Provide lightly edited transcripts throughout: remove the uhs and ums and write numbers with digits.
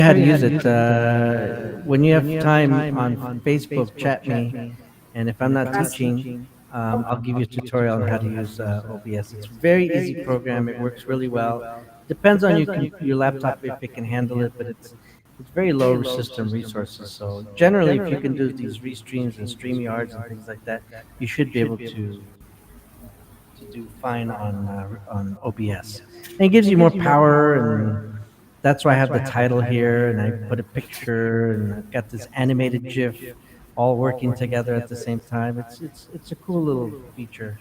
how to use it. When you have time on Facebook, chat me, and if I'm not teaching, I'll give you a tutorial on how to use OBS. It's a very easy program. It works really well. Depends on your laptop if it can handle it, but it's very low system resources. So generally, if you can do these restreams and StreamYards and things like that, you should be able to do fine on OBS. And it gives you more power, and that's why I have the title here, and I put a picture, and I've got this animated GIF all working together at the same time. It's a cool little feature.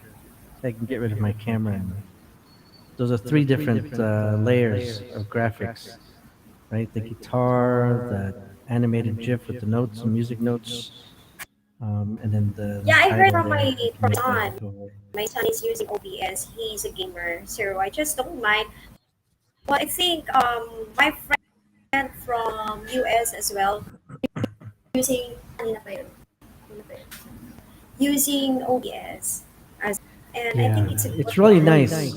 I can get rid of my camera, and those are three different layers of graphics, right? The guitar, the animated GIF with the notes and music notes, and then the Yeah, I heard title from there. my You can from make that son. go away. My son is using OBS. He's a gamer, so I just don't mind. Well, I think my friend from US as well using kanina pa yun? Kanina pa yun? Using OBS as and I think Yeah, it's a it's good really one. nice.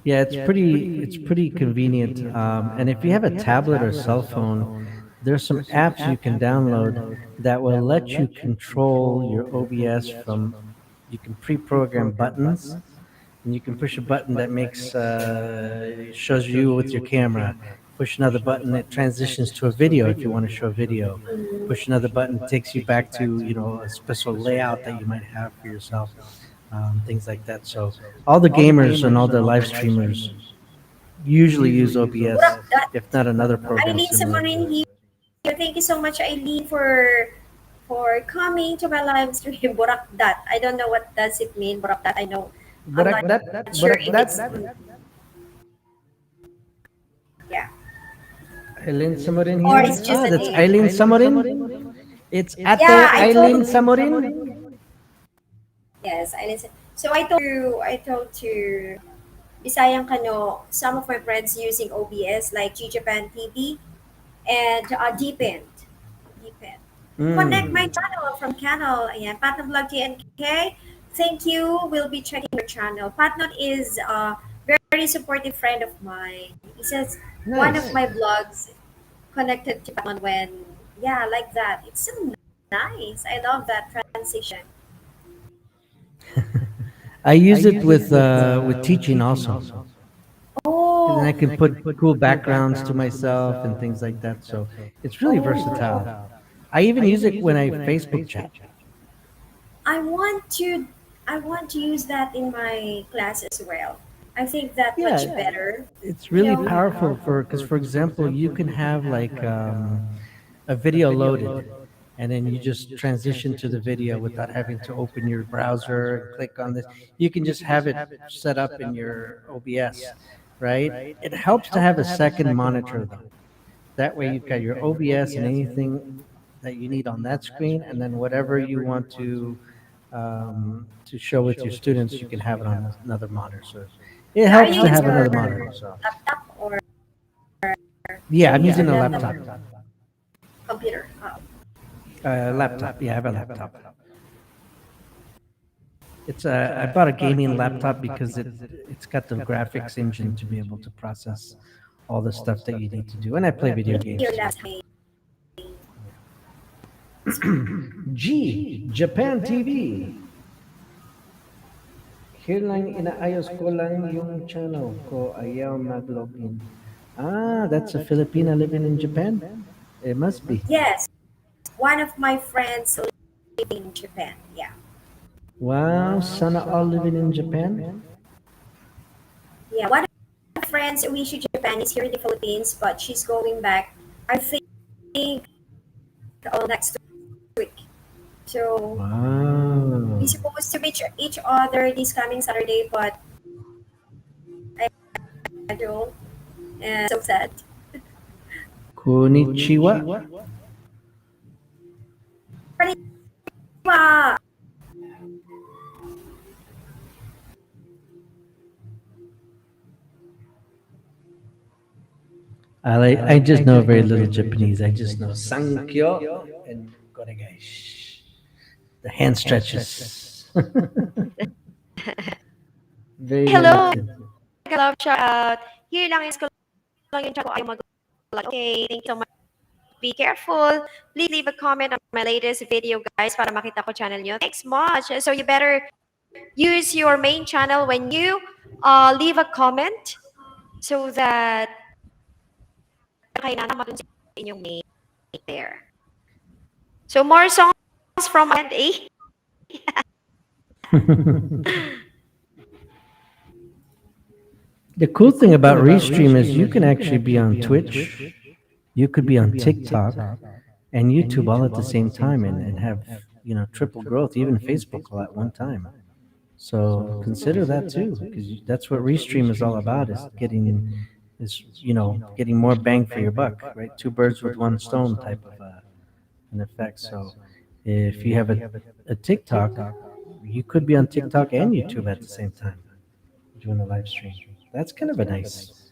Yeah, it's pretty convenient. And if you have a tablet or cell phone, there's some apps you can download that will let you control your OBS from. You can pre-program buttons, and you can push a button that makes shows you with your camera. Push another button, it transitions to a video if you want to show video. Push another button, takes you back to a special layout that you might have for yourself, things like that. So all the gamers and all the live streamers usually use OBS, Burak that. if not another program Eileen similar to Samarin it. here. Thank you so much, Eileen, for coming to my live stream. Burak that. I don't know what does it mean. Burak that. I know. I'm not Barakdat, sure if barakdat. it's yeah, Eileen Samorin or here. it's just Ah, an that's A. Eileen Samorin. It's Yeah, Ate I Eileen told. Samorin. Yes, I listen. So I told to Bisayang Kano, some of my friends using OBS like G Japan TV and Deepend. Connect my Mm. channel from Canal. Ayan, Patnot Vlog TNK. Thank you. We'll be checking your channel. Patnot is a very supportive friend of mine. He says one of Nice. my vlogs connected to Patnot when, yeah, like that. It's so nice. I love that transition. I use it with teaching also. And then I Oh, can put cool backgrounds to myself and things like that. So it's really versatile. oh. I even use it when I Facebook chat. I want to I want to use that in my class as well. I think that much Yeah, better. it's You really know? powerful because, for example, you can have like a video loaded, and then you just transition to the video without having to open your browser and click on this. You can just have it set up in your OBS, right? It helps to have a second monitor though. That way you've got your OBS and anything that you need on that screen, and then whatever you want to show with your students, you can have it on another monitor. So it So are helps you to using have your another monitor. So laptop or yeah, I'm a using a laptop. computer? Laptop. Yeah, I have a laptop. It's I bought a gaming laptop because it's got the graphics engine to be able to process all the stuff that you need to do, and I play video games Your too. last G Japan TV. Here lang inaayos ko lang yung channel ko, ayaw mag-login. Ah, that's a Filipina living in Japan? It must be. Yes, one of my friends living in Japan. Yeah. Wow, sana all living in Japan? Yeah, one of my friends, Uishi Japan, is here in the Philippines, but she's going back, I think, next week. So we Wow. supposed to meet each other this coming Saturday, but I don't. And so sad. Konnichiwa. Konnichiwa. I just know very little Japanese. I just know Sankyo and Goregai. The hand stretches. Very Hello, limited. love shout out. Here lang is lang yung chat ko, ayaw mag-like. Okay, thank you so much. Be careful. Please leave a comment on my latest video, guys, para makita ko channel nyo. Thanks much. So you better use your main channel when you leave a comment so that kayo na matun sa inyong main there. So more songs from and A. The cool thing about Restream is you can actually be on Twitch, you could be on TikTok and YouTube all at the same time and have, triple growth, even Facebook all at one time. So consider that too, because that's what Restream is all about, getting more bang for your buck, right? Two birds with one stone type of an effect. So if you have a TikTok, you could be on TikTok and YouTube at the same time doing a live stream. That's kind of a nice,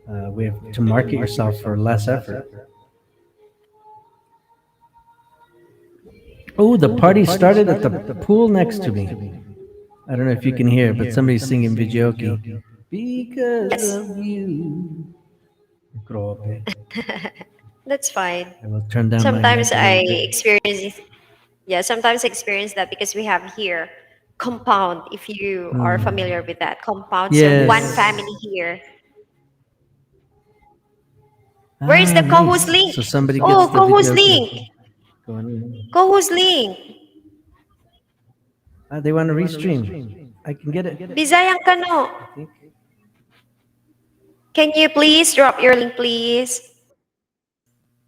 way to market yourself for less effort. Oh, the party started at the pool next to me. I don't know if you can hear, but somebody's singing videoke. Because Yes, of you. Grabe. that's fine. I will turn down my Sometimes mic a I little bit. experience, yeah, sometimes I experience that because we have here compound. If you are familiar Hmm. with that compound, so one Yes. family here. Where is Ah, the co-host nice. link? So somebody gets Oh, the co-host videoke link. going on. Co-host link. Ah, they want to restream. I can get it, Bisayang ka no. I think. Can you please drop your link, please?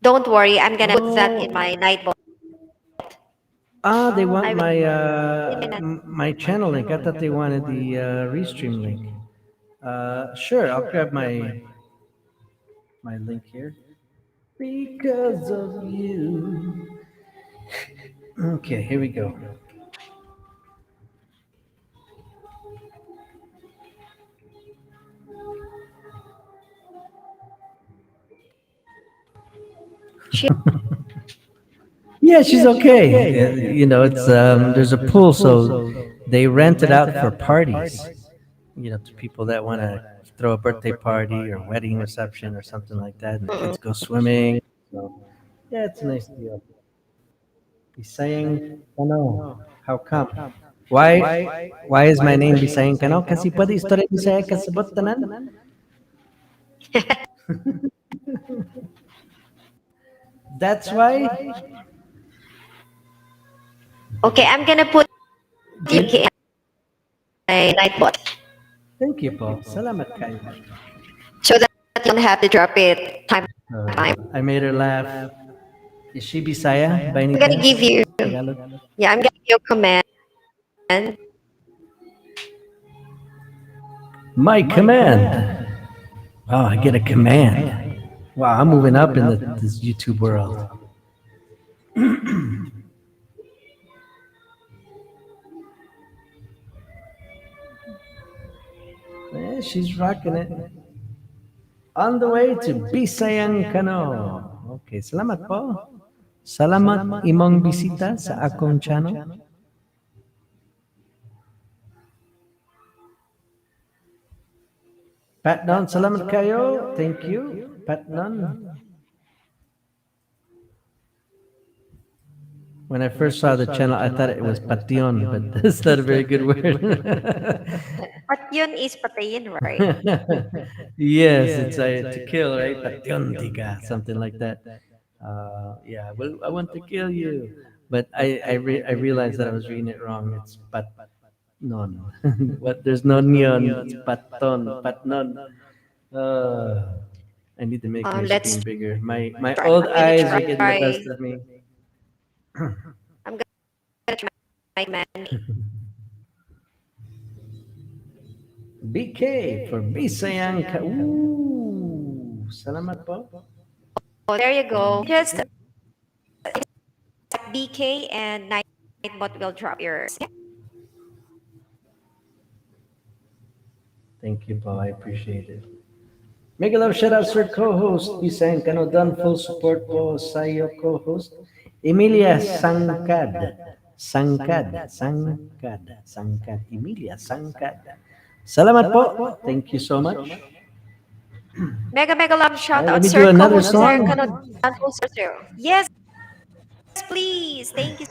Don't worry, I'm gonna put that in my Oh, night ball. they want I will in my my channel link. I thought they wanted the restream link. Sure, I'll grab my link here. Because of you. Okay, here we go. she Yeah, she's okay. It's there's a pool, so they rent it out for parties. To people that want to throw a birthday party or wedding reception or something like that, and the kids go swimming. So yeah, it's a nice deal. Bisayang Kano. How come? Why is my name Bisayang Kano? Kasi pwede istorya Bisaya kasabot tanan. That's why. Okay, I'm gonna put link Did in my night bot Thank you po. Salamat kayo. so that you don't have to drop it time to time. I made her laugh. Is she Bisaya by any I'm gonna give chance? you, Tagalog? yeah, I'm gonna give you a command. My command. Oh, I get a command. Wow, I'm moving up in this YouTube world. Yeah, she's rocking it. On the way to Bisayang Kano. Okay, salamat po. Salamat imong bisita sa akong channel. Patnon, salamat kayo. Thank you, Patnon. When I first saw the channel, I thought it was Pation, but that's not a very good word. But yun is patayin, right? Yes, it's to kill, right? Pation tiga, something like that. Yeah, well, I want to kill you, but I realized that I was reading it wrong. It's patnon. What? There's no neon. It's paton, patnon. I need to make my Let's screen bigger. My try. old I'm gonna eyes are getting the try. best of me. I'm gonna try my man. BK for Bisayang Ka. Ooh, salamat po. Oh, there you go. Just BK and Nightbot will drop yours. Yeah. Thank you, Paul. I appreciate it. Mega love shout out sir co-host. Bisayang Kano done full support po sa iyo co-host. Emilia Sangkad. Sangkad. Sangkad. Sangkad. Emilia Sangkad. Salamat po. Thank you so much. Mega mega love shout Let out, me do sir. another Co-host sir. song. Cannot sir. Yes, please. Thank you.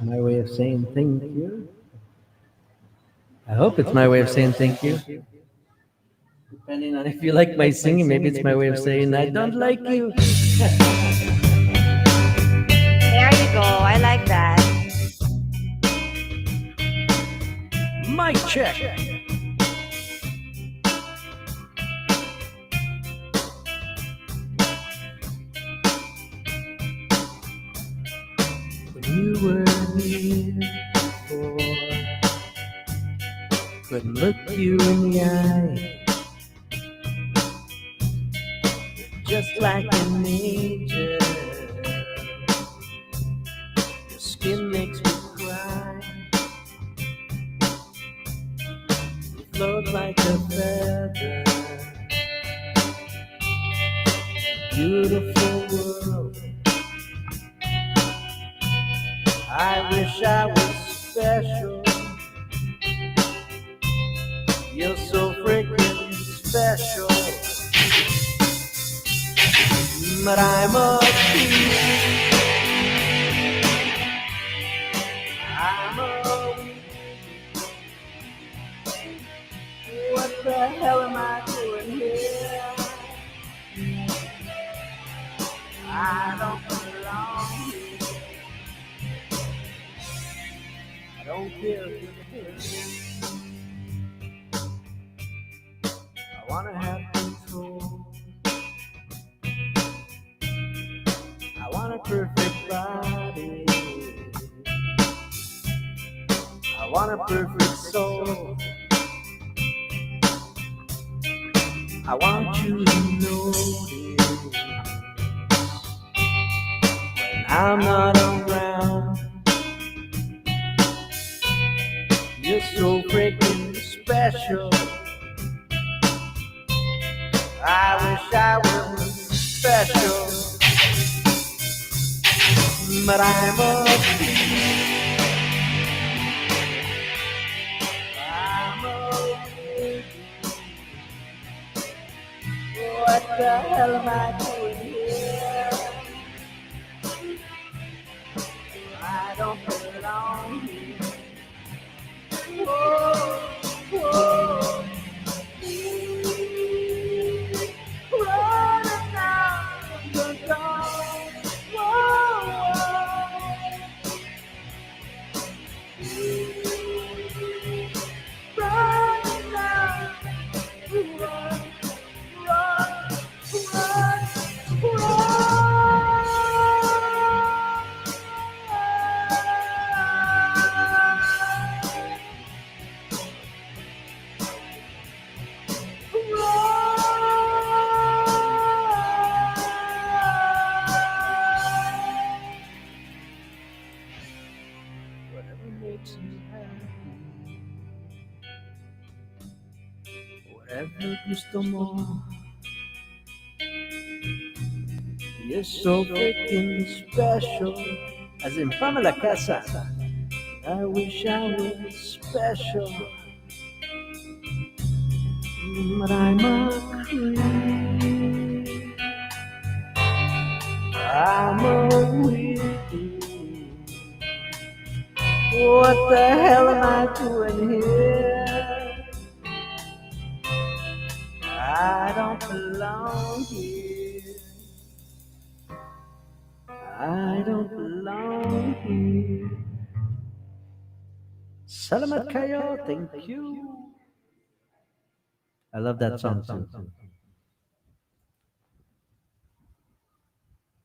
My way of saying thank you. I hope it's my way of saying thank you. Depending on if you like my singing, maybe it's my way of saying I don't like you. There you go. I like that. Mic check. When you were here before, couldn't look you in the eye, just like an angel. Your skin makes me cry. You float like a feather. Beautiful world. I wish I was special. You're so freaking special. But I'm a creep. I'm a weak. What the hell am I doing here? I don't belong here. I don't care if you're here. I wanna have control. I want a perfect body. I want a perfect soul. I want you to notice when I'm not around. You're so freaking special. I wish I was special, but I'm a thief. I'm a thief. What the hell am I doing here? I don't belong here. Whoa, whoa. Running out the dawn. Whoa, running out. Run, run, run, whatever makes you happy, whatever gusto mo. You're so freaking special. As in Pamela Casa. I wish I was special, but I'm a creep. I'm a weak. What the hell am I doing here? I don't belong here. I don't belong here. Salamat kayo. Thank you. I love that song too.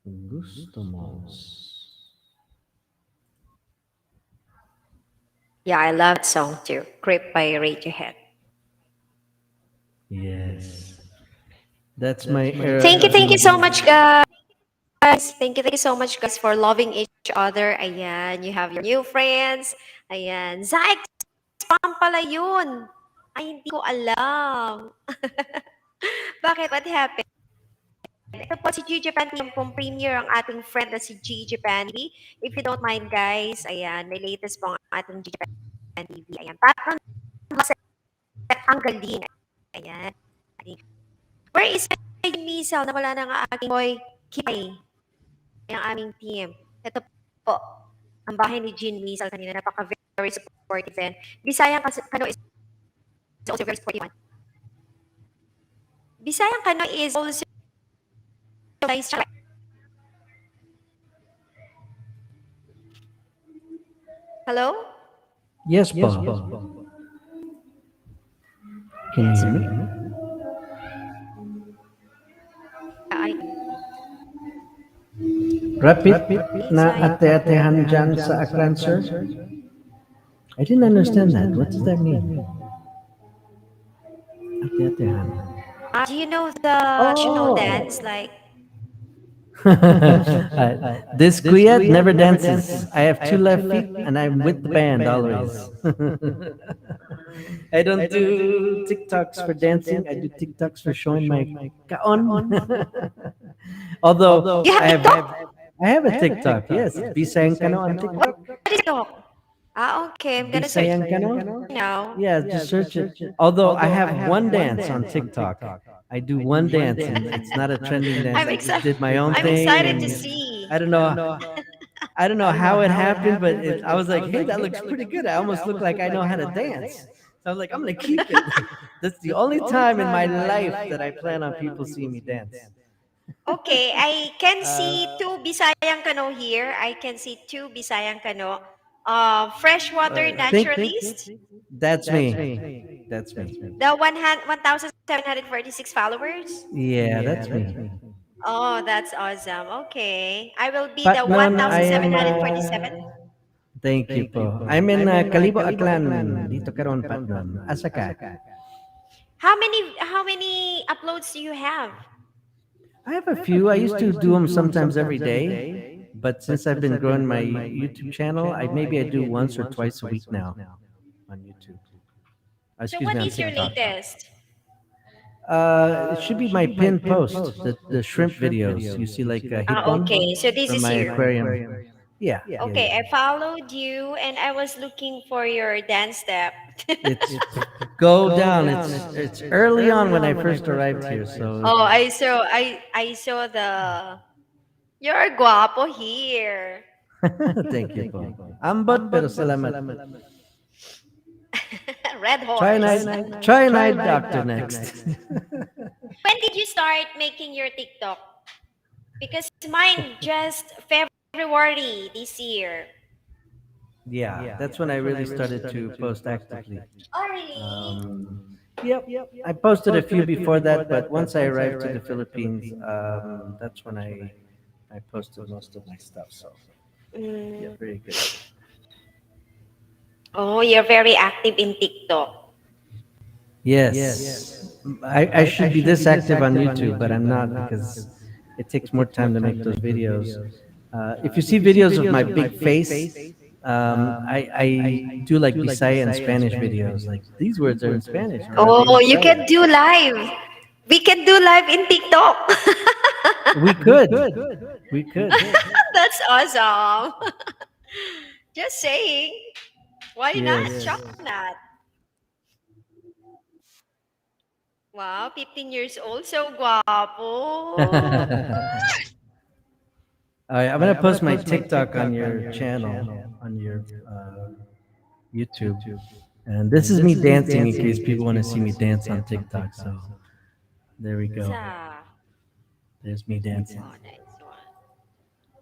Gusto mo. Yeah, I love that song too. Creep by Radiohead. Yes. That's my era of Thank you so music. much, guys. Thank you so much, guys, for loving each other. Ayan, you have your new friends. Ayan, Zyke, spam pala yun. Ay, hindi ko alam. Bakit? What happened? Ito po si G Japan Team pong premier ang ating friend na si G Japan TV. If you don't mind, guys, ayan, may latest po ang ating G Japan TV. Ayan, tatlong set ang galing. Ayan. Where is my Misal? Nawala na nga aking boy Kipay, ang aming team. Ito po, ang bahay ni Jean Misal kanina. Napaka-very supportive and Bisayang Kano is also very supportive. Bisayang Kano is also nice. Hello? Yes, po. Can you hear me? I, Rapid na ate-atehan dyan sa Aklan, sir? I didn't understand that. What does that mean? Ate-atehan. do you know the traditional dance? Like, This Kuyat never dances. I have two left feet and I'm with the band always. I don't do TikToks for dancing. I do TikToks for showing my kaon. Although you have TikTok? I have a TikTok. Yes, Bisayang Kano on TikTok. What is TikTok? Okay, I'm gonna search Bisayang Kano. now. Yeah, just search it. Although I have one dance on TikTok. I do one dance and it's not a trending dance. I'm I just excited. did my own I'm thing. excited and to see. I don't know. I don't know how it happened, but I was like, hey, that looks pretty good. I almost look like I know how to dance. So I was like, I'm gonna keep it. That's the only time in my life that I plan on people seeing me dance. Okay, I can see two Bisayang Kano here. I can see two Bisayang Kano. Freshwater naturalist. That's me. That's me. The 1,746 followers. Yeah, that's me. Oh, that's awesome. Okay. I will be the But noon, I am. 1,747. Thank you po. I'm in Kalibo Aklan. Dito karon Patnon. Asa ka? How many uploads do you have? I have a few. I used to do them sometimes every day, but since I've been growing my YouTube channel, I do once or twice a week now on YouTube. So Excuse what me, on is your TikTok. latest? It should be my pinned post, the shrimp videos. You see, like hipon Okay. So this from is my you. aquarium. Yeah. Okay, I followed you and I was looking for your dance step. It's go down. It's early on when I first arrived here, so Oh, I saw the you're guapo here. thank you po. Ambot pero salamat. Red Try horse. night, try night doctor next. When did you start making your TikTok? Because mine just February this year. Yeah, that's when I really started to post actively. Oh, really? Yep, I posted a few before that, but once I arrived to the Philippines, that's when I posted most of my stuff. So yeah, Mm. very good. Oh, you're very active in TikTok. Yes, I should be this active on YouTube, but I'm not because it takes more time to make those videos. If you see videos of my big face, I do like Bisaya and Spanish videos. Like these words are in Spanish. Or are they Oh, in you can Bisaya? do live. We can do live in TikTok. We could. We could. That's awesome. Just saying. Why not? Yes. Shock not. Wow, 15 years old, so guapo. All right, I'm gonna post my TikTok on your channel on your YouTube, and this is me dancing in case people want to see me dance on TikTok. So there we go. Sa- There's me dancing Oh, nice one.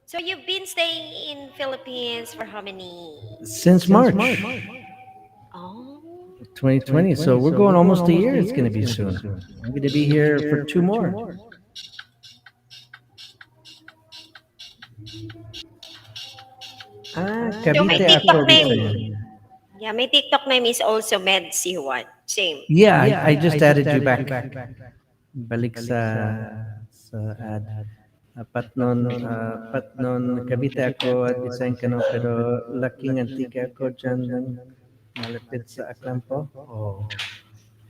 So you've been staying in Philippines for how many? since March Oh, 2020. So we're going almost a year. It's gonna be soon. I'm gonna be here for 2 more. Ah, so my Cavite TikTok ako name. Bisaya. Yeah, my TikTok name is also Med Sihuan. Same. Yeah, I just added you back. Balik sa ad. Patnon Cavite ako at Bisayan Kano pero laking antika ako dyan malapit sa Aklan po. Oh.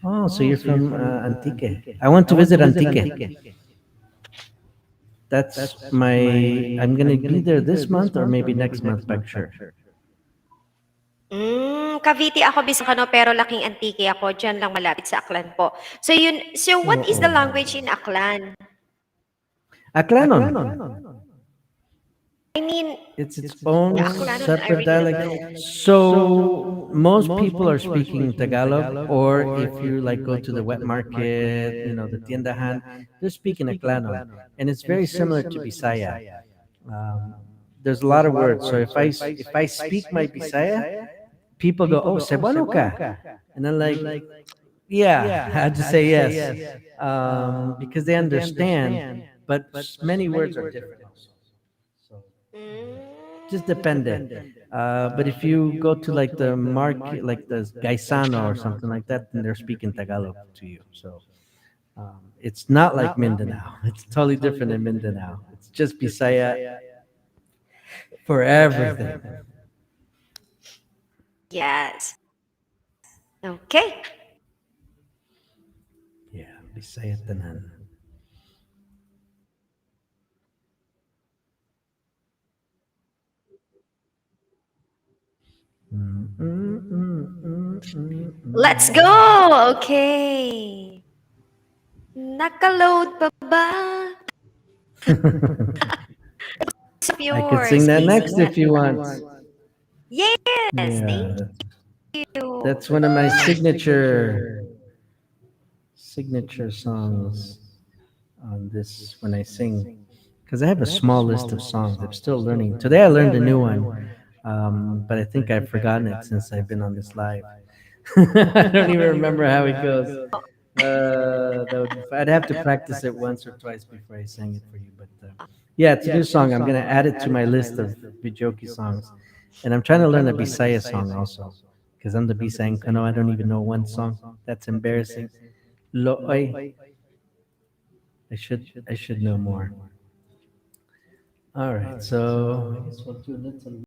Oh, so you're from Antique. I want to visit Antique. That's I'm gonna be there this month or maybe next month, back sure. Cavite ako, Bisaya pero laking Antique ako. Diyan lang malapit sa Aklan po. So what is the Oo. language in Aklan? Aklanon. I mean, It's its own Aklanon, I separate really don't dialect. know. So most people are speaking Tagalog, or if you like go to the wet market, the tiendahan, they're speaking Aklanon, and it's very similar to Bisaya. Um, there's a lot of words. So if I speak my Bisaya, people go, "Oh, Cebuano ka," and I'm like, "Yeah," I just say yes, because they understand. But many words are different also. So just depende. But if you go to like the market, like the Gaisano or something like that, then they're speaking Tagalog to you. So it's not like Mindanao. It's totally different in Mindanao. It's just Bisaya for everything. Yes. Okay. Yeah, Bisaya Tanan. Mm, mm, mm, mm, mm, Let's mm. go. Okay. Naka-load pa ba? It's of I could sing yours. that Please sing next that. if you want. Yes. Yeah, Thank you. that's one of my signature songs on this when I sing, because I have a small list of songs. I'm still learning. Today I learned a new one, but I think I've forgotten it since I've been on this live. I don't even remember how it goes. I'd have to practice it once or twice before I sang it for you. But yeah, it's a new song. I'm gonna add it to my list of Bijoki songs, and I'm trying to learn a Bisaya song also, because I'm the Bisayang Kano. I don't even know one song. That's embarrassing. Looy. I should know more. All right, so I guess we'll do a little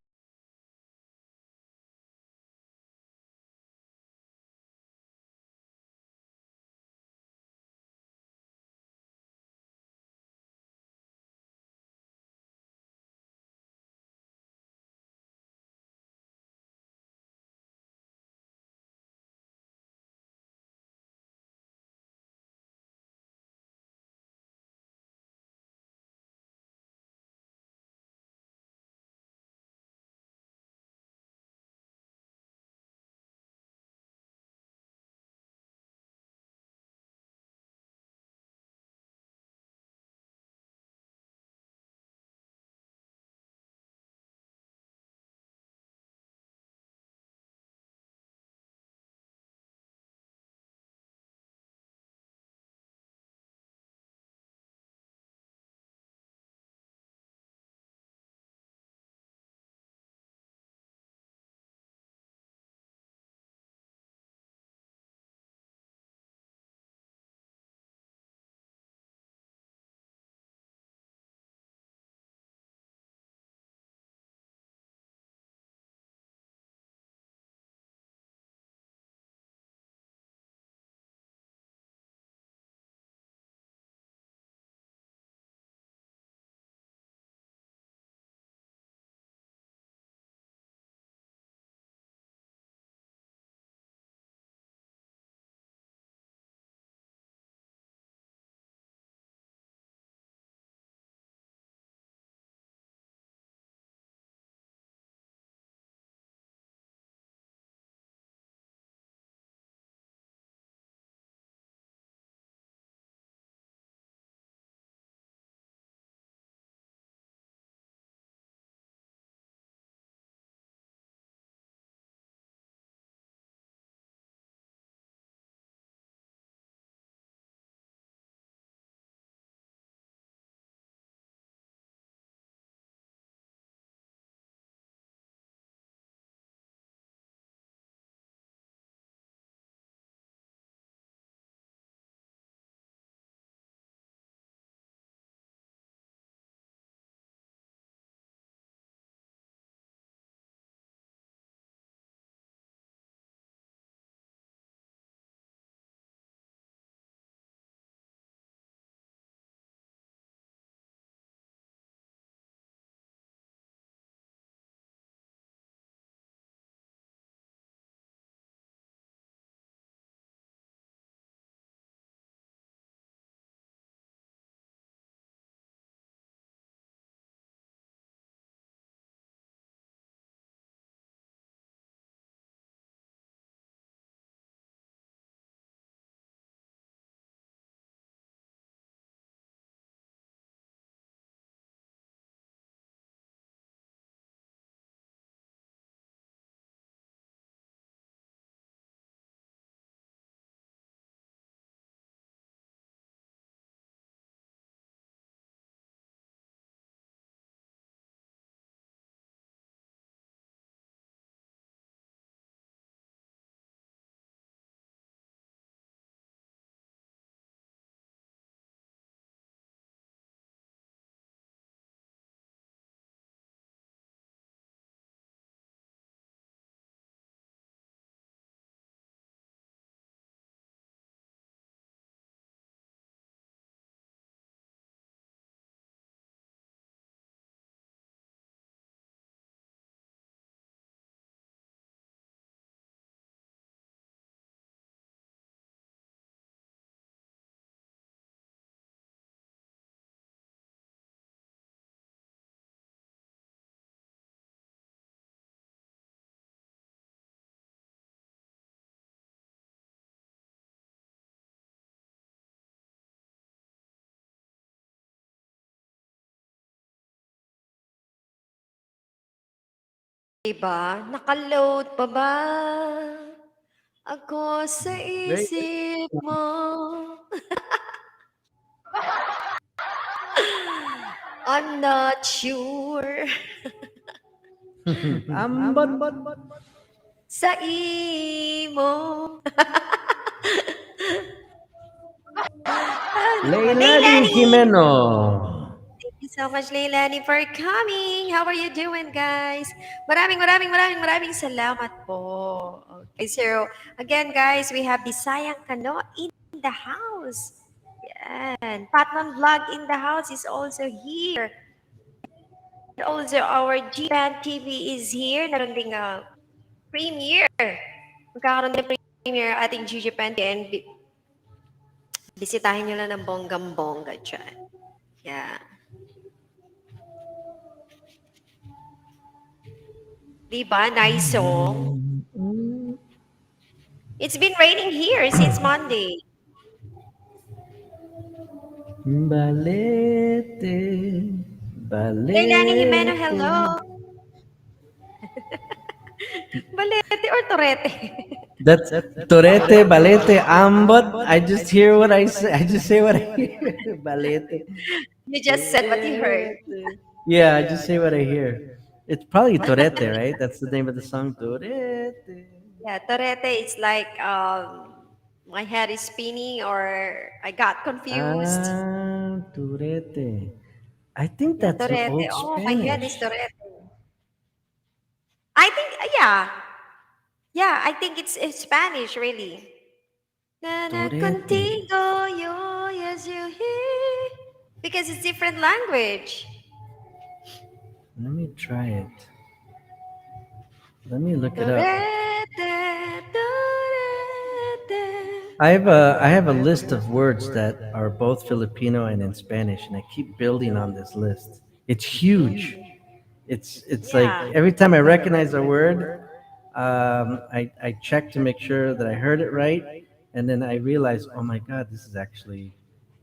Diba? Naka-load pa ba ako sa Very isip mo? I'm not sure. Ambot. Sa imo. Ano? Leilani Leilani! Jimeno. Thank you so much, Leilani, for coming. How are you doing, guys? Maraming salamat po. Okay, so again, guys, we have Bisayang Kano in the house. Yan. Patman Vlog in the house is also here. Also, our G-Band TV is here. Naroon ding premiere. Magkakaroon din premiere ating G-Japan and bisitahin nyo lang ng bonggang-bongga dyan. Yeah. Diba? Nice song. It's been raining here since Monday. Balete, Leilani Jimeno, balete. hello. Balete or Torete? That's torete, balete, ambot. I just hear what I say. I just say what I hear. Balete. You just said what you heard. Yeah, I just say what I hear. It's probably torete, right? That's the name of the song. Torete. Yeah, Torete is like my head is spinning or I got confused. Torete. I think Yeah, that's Torete. old Oh, my head is Spanish. Torete. I think, yeah. Yeah, I think it's Spanish, really. Na na Torete. contigo, yo, yes, you hear. Because it's different language. Let me try it. Let me look it up. Torete, torete. I have a list of words that are both Filipino and in Spanish, and I keep building on this list. It's huge. It's like Yeah. every time I recognize a word, I check to make sure that I heard it right, and then I realize, oh my God, this is actually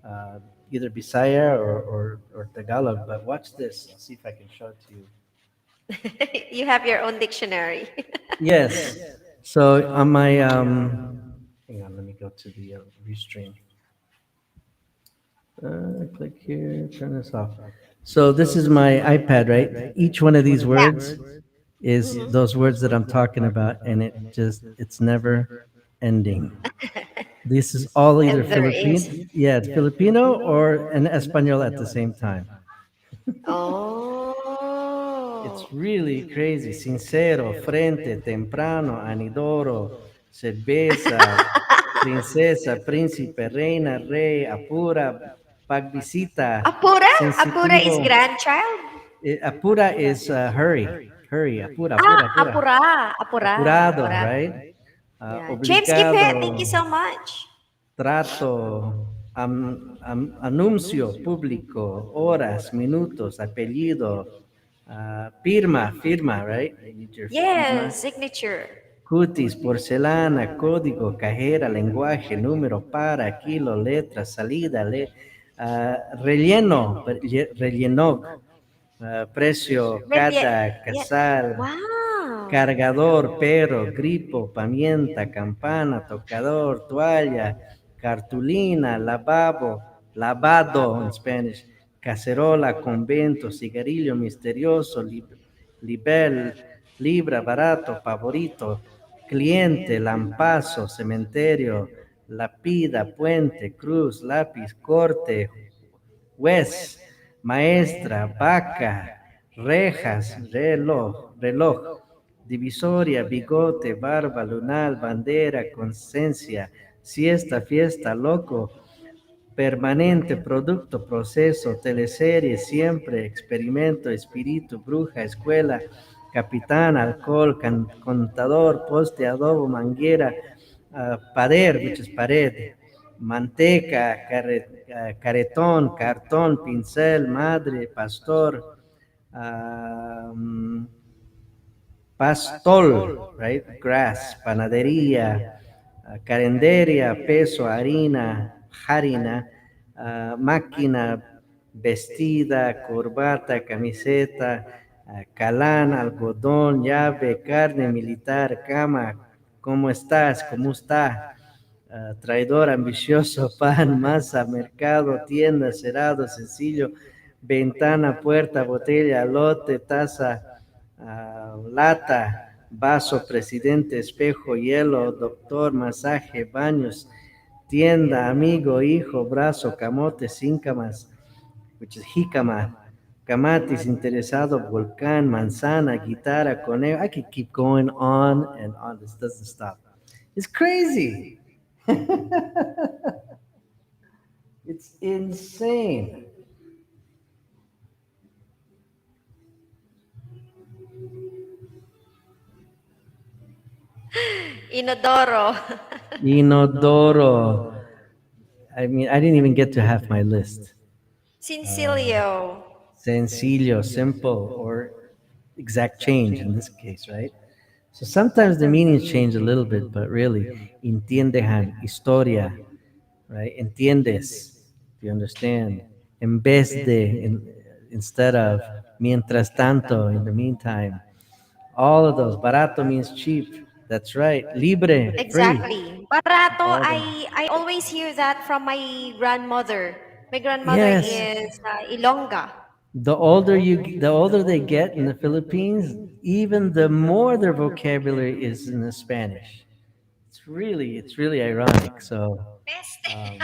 uh, either Bisaya or Tagalog. But watch this. I'll see if I can show it to you. You have your own dictionary. Yes. So on my hang on, let me go to the Restream. Click here, turn this off. So this is my iPad, right? Each one of these Yeah. words is those words that I'm talking about, and it's never ending. This is all either And there Filipino, is. yeah, it's Filipino or an Espanol at the same time. It's Oh. really crazy. Sincero, frente, temprano, anidoro, cerveza, princesa, príncipe, reina, rey, apura, pagbisita, Apura? Apura is sensitivo. grandchild? Apura is hurry, hurry, apura, Ah, apura, apura. apura. Apura. Apurado, Apura. right? Yeah. James Kipet, thank you Obligado, so much. trato, anuncio público, horas, minutos, apellido, firma, right? You need your firma. Yes, signature. Cutis, porcelana, código, cajera, lenguaje, número, para, kilo, letra, salida, relleno, rellenog, precio, Relie- cada, yeah. casal, Wow. cargador, perro, gripo, pamienta, campana, tocador, toalla, cartulina, lavabo, lavado en Spanish, cacerola, convento, cigarrillo misterioso, libel, libra, barato, favorito, cliente, lampazo, cementerio, lapida, puente, cruz, lápiz, corte, juez, maestra, vaca, rejas, reloj, divisoria, bigote, barba, lunar, bandera, conciencia, siesta, fiesta, loco, permanente, producto, proceso, teleserie, siempre, experimento, espíritu, bruja, escuela, capitán, alcohol, contador, poste, adobo, manguera, pader, which is pared, manteca, caretón, cartón, pincel, madre, pastor, um, pastol, right? Grass, panadería, carenderia, peso, harina, harina, máquina, vestida, corbata, camiseta, Calán, algodón, llave, carne, militar, cama, ¿cómo estás? ¿Cómo está? Traidor, ambicioso, pan, masa, mercado, tienda, cerrado, sencillo, ventana, puerta, botella, lote, taza, lata, vaso, presidente, espejo, hielo, doctor, masaje, baños, tienda, amigo, hijo, brazo, camote, síncamas, which is jícama, camatis, interesado, volcán, manzana, guitarra, conejo. I could keep going on and on. This doesn't stop. It's crazy. It's insane. Inodoro. Inodoro. I mean, I didn't even get to half my list. Sincilio. Sencillo, simple, or exact change in this case, right? So sometimes the meanings change a little bit, but really, entiendejan, historia, right? Entiendes, do you understand? En vez de, instead of, mientras tanto, in the meantime. All of those. Barato means cheap. That's right. Libre, free. Exactly. Barato, All the. I always hear that from my grandmother. My grandmother Yes. is Ilongga. The older they get in the Philippines, even the more their vocabulary is in the Spanish. It's really ironic. So, Peste. um,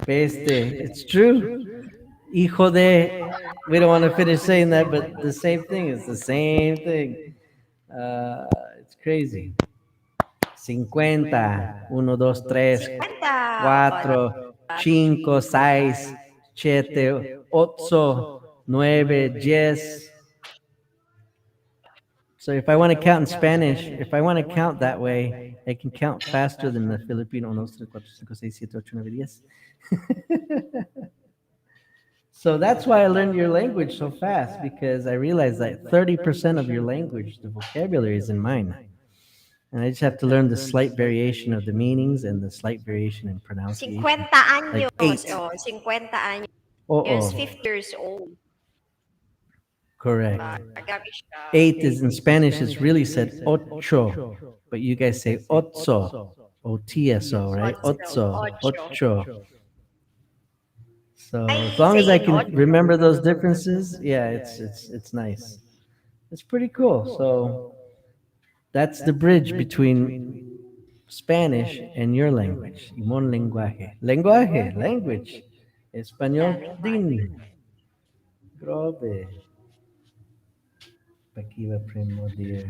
it's true. Hijo de, we don't want to finish saying that, but the same thing is the same thing. It's crazy. 50, 1, 2, 3, 50. O, 4, 5, 6, 7, 8, 9, 10. So if I want to count in Spanish, if I want to count that way, I can count faster than the Filipino. 1, 2, 3, 4, 5, 6, 7, 8, 9, 10. So that's why I learned your language so fast, because I realized that 30% of your language, the vocabulary, is in mine. And I just have to learn the slight variation of the meanings and the slight variation in 50 pronunciation. Like anyos. eight. Oh, 50 anyos. Oh, 50 years old. correct. Grabe siya. Eight is in Spanish is really said ocho, but you guys say otso, O-T-S-O, right? Ocho. Otso, Ocho. ocho. So as I long as say I in can ocho. remember those differences, yeah, it's nice. It's pretty cool. So that's the bridge between Spanish and your language. Imon lenguaje. Lenguaje, language. Español Lenguaje. din. Grobe. Pakiva primo dear.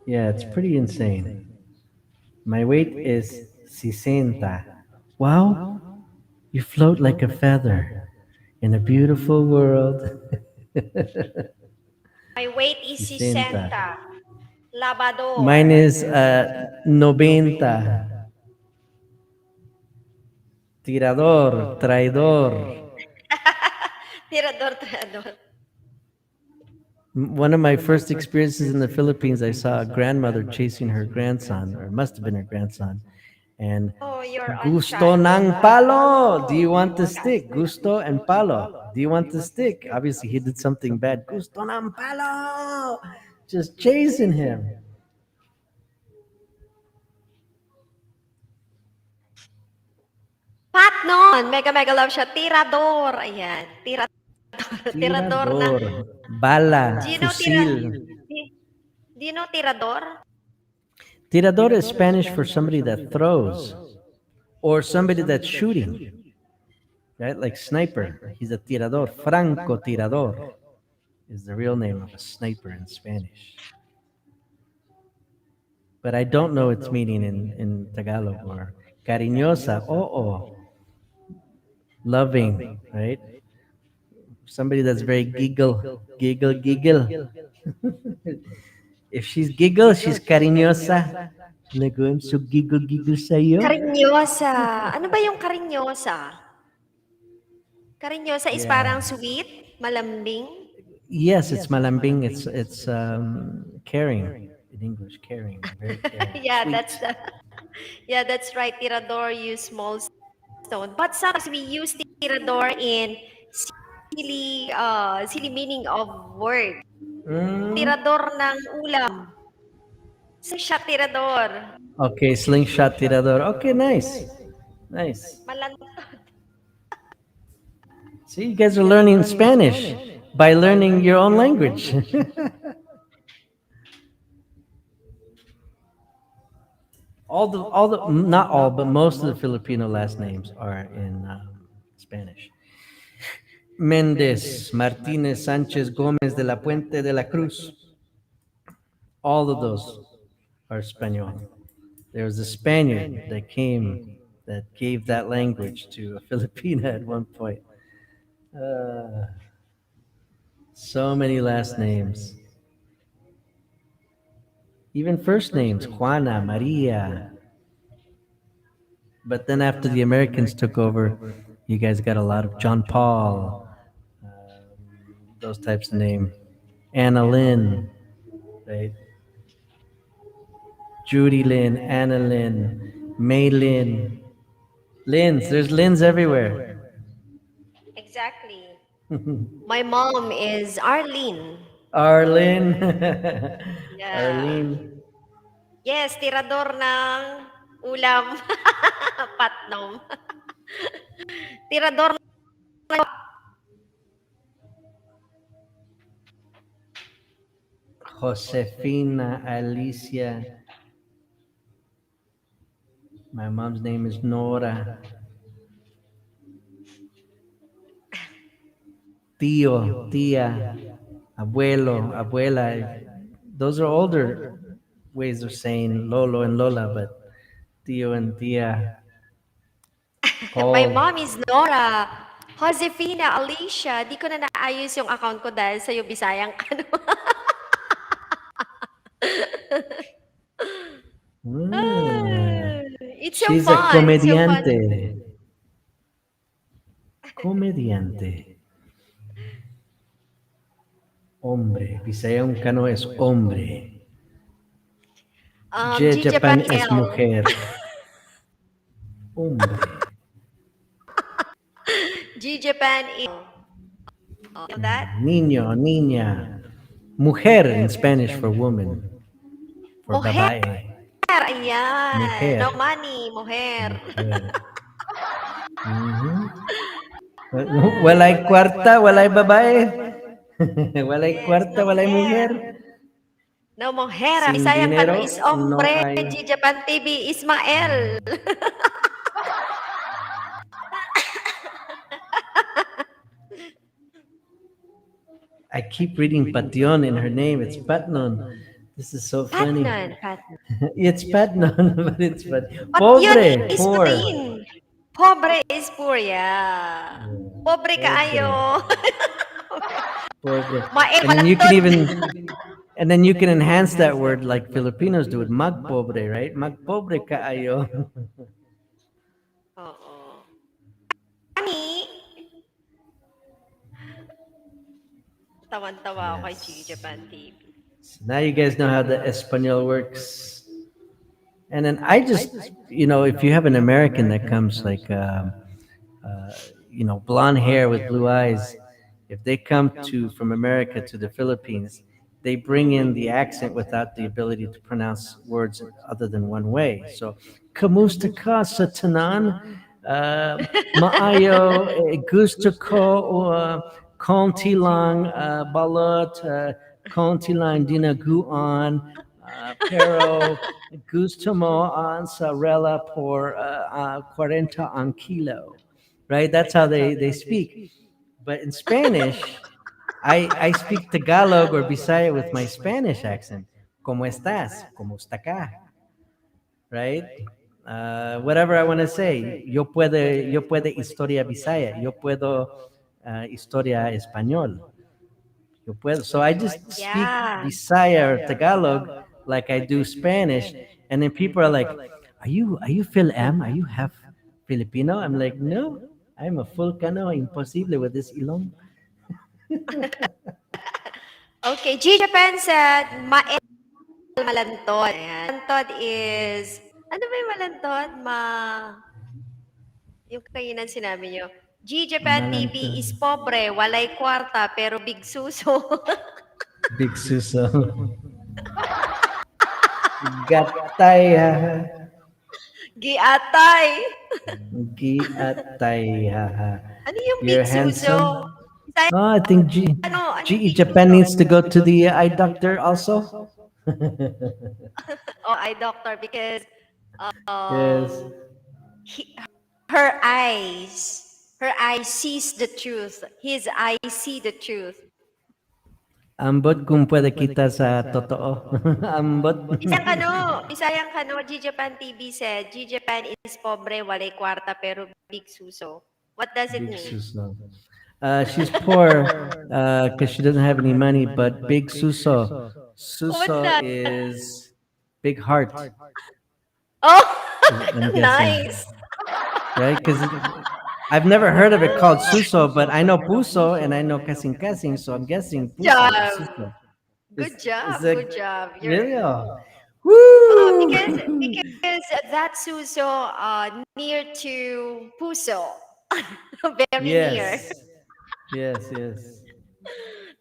Yeah, it's pretty insane. My weight is 60. Wow, you float like a feather in a beautiful world. My weight is 60. 60. Labador. Mine is 90. Tirador, traidor. Tirador, tirador. One of my first experiences in the Philippines, I saw a grandmother chasing her grandson, or it must have been her grandson, and Oh, you're on gusto childhood. ng palo. Do you want the stick? Gusto and palo. Do you want the stick? Obviously, he did something bad. Gusto ng palo. Just chasing him. Pat nun. Mega mega love siya. Tirador. Ayan. Tirador. Tirador ng... Tirador. Bala. Do you know Fusil. do you know tirador? Tirador is Spanish for somebody that throws, or somebody that's shooting, right? Like sniper. He's a tirador. Franco tirador is the real name of a sniper in Spanish. But I don't know its meaning in Tagalog. Or cariñosa, oh, loving, right? Somebody that's very giggle, giggle, giggle. If she's giggle, she's cariñosa. Like, I'm so giggle, giggle sa'yo. Karinyosa. Ano ba yung karinyosa? Karinyosa is parang Yeah. sweet, malambing. Yes, it's malambing. It's caring in English. Caring, very caring, Yeah, sweet. that's the yeah, that's right. Tirador use small stone. But sometimes we use tirador in silly meaning of word. Mm, Tirador ng ulam. Siya tirador. okay, slingshot tirador. Okay, nice. Nice. Malantod. See, you guys are learning Spanish by learning your own language. Not all, but most of the Filipino last names are in Spanish. Mendez, Martinez, Sanchez, Gomez, de la Puente, de la Cruz. All of those are Spanish. There was a Spaniard that came that gave that language to a Filipina at one point. Uh, so many last names. Even first names, Juana, Maria. But then after the Americans took over, you guys got a lot of John Paul, those types of names. Anna Lynn, right? Judy Lynn, Anna Lynn, May Lynn. Lynn's, there's Lynn's everywhere. Exactly. My mom is Arlene. Arlene. Yeah. Arlene. Yes, tirador ng ulam. Patnom. Tirador ng Josefina, Alicia. My mom's name is Nora. Tío, tía, abuelo, abuela. Those are older ways of saying Lolo and Lola, but tío and tía, My Paul. mom is Nora. Josefina, Alicia, di ko na naayos yung account ko dahil sa'yo Bisayang ano. Mm. It's so She's a fun. It's so fun. comediante. Comediante. Hombre. Bisaya Cano es hombre. Je G Japan Japan es L. mujer. Hombre. G Japan L. Oh, you know that? Niño, niña. Mujer in Spanish for woman. For Moher. babae. Ayan. Mujer. No money, moher. Mujer. Mhm. Walay kwarta, walay babae. Walay Yes, kwarta, no walay moher. mujer. No moher. Sin Bisayang kano dinero, is no hombre. hay. G Japan TV, Ismael. I keep reading Pation in her name. It's Patnon. This is so funny. Patnon. Patnon. It's Patnon, but it's funny. But yun Pobre, is poor. clean. Pobre is poor, yeah. Pobre Pobre, kaayo. pobre. Mael And then you can malantod. even, and then you can enhance that word like Filipinos do with magpobre, right? Magpobre kaayo. Oo. Ani, tawan-tawa ako kay G Japan TV. So now you guys know how the Espanol works. And then I just, if you have an American that comes like, blonde hair with blue eyes, if they come from America to the Philippines, they bring in the accent without the ability to pronounce words other than one way. So, kamusta ka sa tanan? Maayo, gusto ko konti lang balot, konti lang dinaguan, pero gusto mo ang sarela por 40 ang kilo, right? That's how they speak. But in Spanish, I speak Tagalog or Bisaya with my Spanish accent. ¿Cómo estás? ¿Cómo está acá? Right? Whatever I want to say. Yo puedo historia Bisaya. Yo puedo historia español. Yo puedo. So I just speak Yeah. Bisaya or Tagalog like I do Spanish, and then people are like, "Are you Phil M? Are you half Filipino?" I'm like, "No, I'm a full Cano. Imposible with this ilong." Okay, G Japan said, Mael malantod. Ayan. Malantod is, ano ba yung malantod? Yung kanina sinabi nyo. G Japan Amalan to. TV is pobre, walay kwarta, pero big suso. Big Suso. Gatay, haha. Giatay. Giatay, haha. Ano yung big You're suso? handsome. Bisaya, Oh, I think ano yung GE big Japan suso? needs to go to the eye doctor also. Oh, eye doctor because Yes. um he, her eyes sees the truth. His eyes see the truth. Ambot kung pwede kita sa totoo. Ambot. Bisayang kano, G Japan TV said, G Japan is pobre, walay kwarta, pero big suso. What does it Big mean? Suso. She's poor because she doesn't have any money, but Big Suso. What's Suso that? is big heart, Oh, I'm guessing. nice. Right? Because I've never heard of it called Suso, but I know Puso and I know Kasing Kasing, so I'm guessing Puso is Job. Suso. Good Is job. that Good job. You're really? Oh. because Woo! that Suso near to Puso. Very near. Yes. Yes, yes.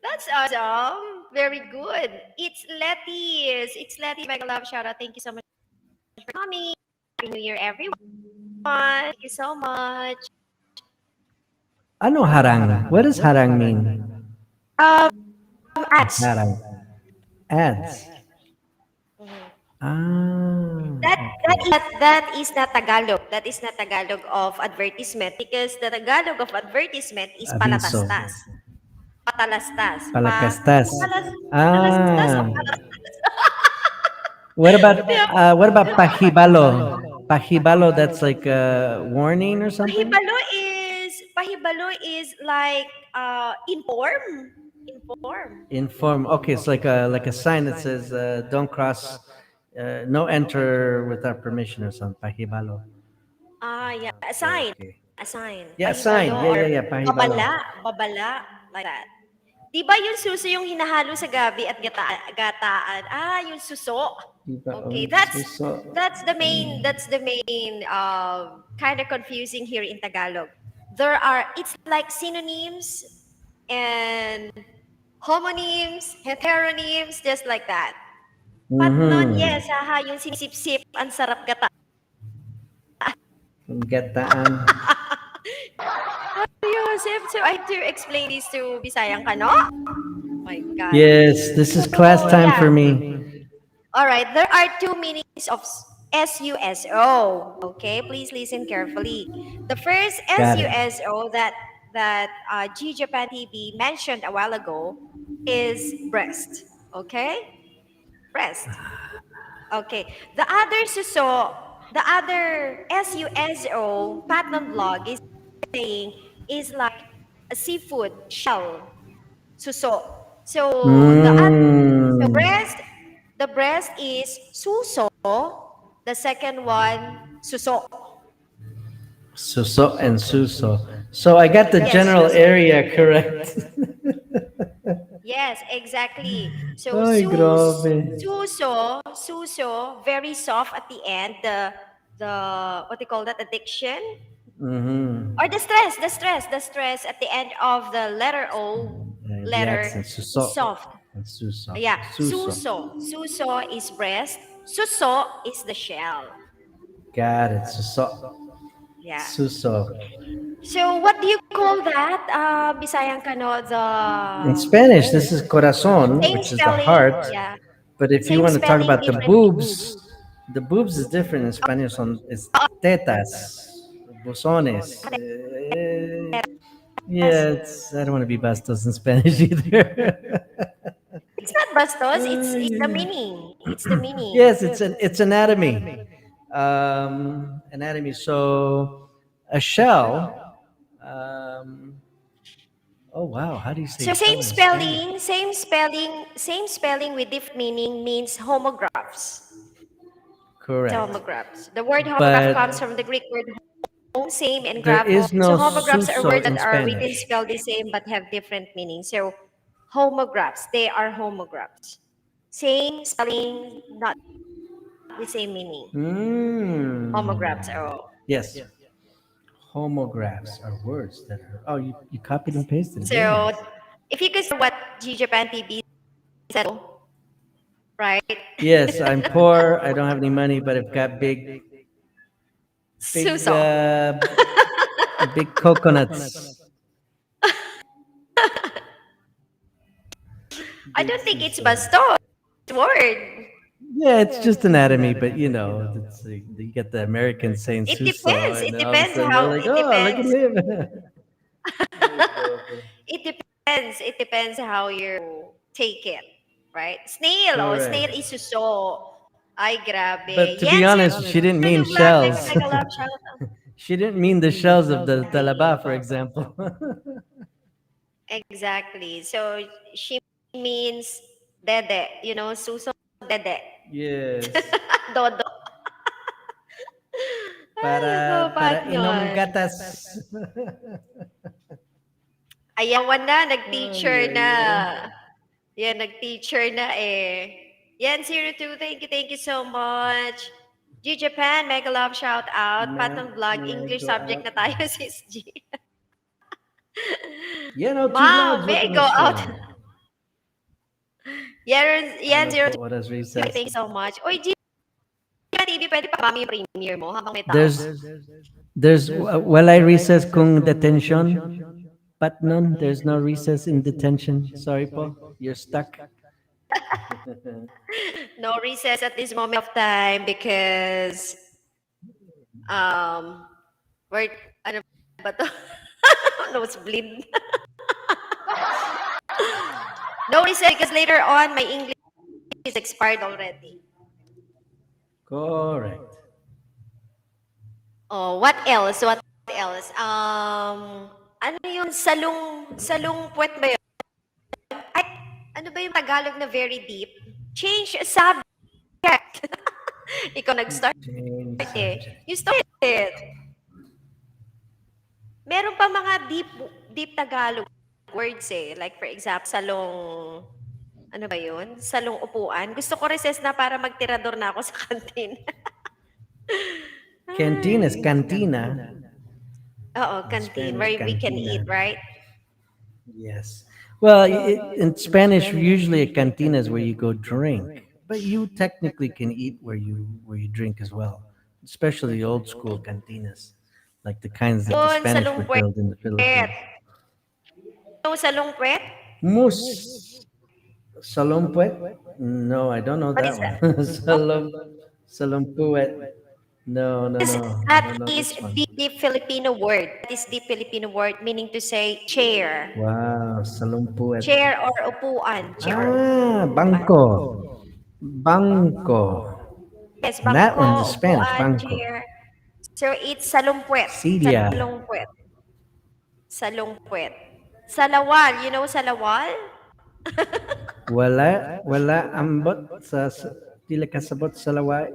That's awesome. Very good. It's Letty's. It's Letty. Mega love shout out. Thank you so much for coming. Happy New Year, everyone. Thank you so much. Ano harang? What does harang mean? Um, ads. Harang. Ads. Ah, okay. That is not Tagalog. That is not Tagalog of advertisement because the Tagalog of advertisement is Aviso. palatastas. Patalastas. Palakastas. Patalastas o Ah. What about pahibalo? Pahibalo, that's like a warning or something? pahibalo is like inform. Inform. Okay, it's like a sign that says don't cross, no enter without permission or something. Pahibalo. Yeah, Okay, okay. a sign. Yeah, sign. Pahibalo Yeah, or yeah, yeah. Pahibalo. babala, like that. Di ba yung suso yung hinahalo sa gabi at gataan? Yung suso. Diba? Okay, Suso. that's the main kind of confusing here in Tagalog. It's like synonyms and homonyms, heteronyms, just like that. But nun, Mm-hmm. yes, yung sinisip-sip, ang sarap gata. Gataan. Yosef, so I have to explain this to Bisayang Kano. Oh my God. Yes, this is class time for me. All right, there are two meanings of SUSO. Okay, please listen carefully. The first Got it. SUSO that G Japan TV mentioned a while ago is breast. Okay, breast. Okay, the other SUSO pattern blog is saying is like a seafood shell suso. So Mm. the breast is suso, the second one suso. Suso and Suso. So I got the Yes, general area correct. yes, exactly. So Ay, grabe. suso, very soft at the end. The what do you call that? Addiction Mm-hmm. or the stress at the end of the letter O The letter accent. is Suso soft. and Suso. Yeah, Suso. suso is breast. Suso is the shell. Got it. Suso. Yeah. Suso. So what do you call that? Bisayang kano In the Spanish, this is corazon, same which is the spelling. heart. Yeah, But if you same want to talk spelling, about different meaning. the boobs is different in Spanish. It's tetas, buzones. Yeah, I don't want to be bastos in Spanish either. It's not bastos. Ay, It's ay, the ay. meaning. It's the meaning. Yes, it's anatomy. Anatomy. So a shell. Um, oh wow, how do you say So shell in Spanish? same spelling with different meaning means homographs. Correct. Homographs. The word homograph comes But from the Greek word home, same, and there graph. is So no homographs are suso words in that are written Spanish. spelled the same but have different meanings. So homographs, they are homographs. Same spelling, not the same meaning. Mm. Homographs. Oh. Yes. Homographs are words that are. Oh, you copied and pasted. Very So nice. if you could what G Japan TV said, right? Yes, I'm poor. I don't have any money, but I've got big, Suso. big coconuts. I Big don't think it's suso. basto. It's word. Yeah, it's just anatomy, but it's, you get the Americans saying It suso, depends. and It then all of a depends sudden they're how like, it "Oh, look at depends. him." Ay, joke. It depends. It depends how you take it, right? Snail. Oh, snail Correct. is suso. Ay, grabe. But to be Yan, zero honest, she didn't to mean vlog. Mega, shells. mega love shout out. She didn't mean the shells of the Exactly. talaba, for example. Exactly. So she means dede. Suso dede. Yes. Dodo. Ay, nako, Para inom partner. gatas. Ayan, na, Ay, nag-teacher ay, na. ay. Yan, nag-teacher na eh. Yan, 02, thank you so much. G Japan, mega love shout out. Patong vlog, May English go subject out. na tayo, sis G. Two Mom, vlogs. What may can I go out. say? Yan, Ano 02, po, what has thank recess? you so much. Oy, G Japan TV, pwede pa mami yung premiere mo habang may tao. There's I recess kung detention, but none. There's no recess in detention. Sorry po, you're stuck. No recess at this moment of time because um we're ano ba to? Nosebleed. No recess because later on my English is expired already. Correct. Oh, what else? What else? Ano yung salung puwet ba yun? Ay, ano ba yung Tagalog na very deep? Change subject. Ikaw nag-start Change eh. subject. You started. Meron pa mga deep Tagalog words eh. Like for example, ano ba yun? Salong upuan. Gusto ko recess na para magtirador na ako sa kantin. Canteen is Ay. cantina Oo, in canteen Spanish. where we can eat, Cantina. right? Yes. Well, in Spanish, usually a cantina is where you go drink, but you technically can eat where you drink as well, especially the old school cantinas, like the kinds that the Yun, Spanish salong would puwet. build in the Philippines. Yung salong puwet? Mus Salompuet? No, I don't know What that is one. that? Salompuet. No, no, Yes, no. I that don't know is this one. deep Filipino word. That is deep Filipino word meaning to say chair. Wow, Salompuet. Chair or upuan. Chair or Ah, upuan. banco. Banco. Yes, And that one's the bangko, Spanish, upuan, banco. chair. So it's salungpuet. Silia. Salungpuet. Salungpuet. Salawal. You know salawal? Wala ambot dili kasabot sa laway.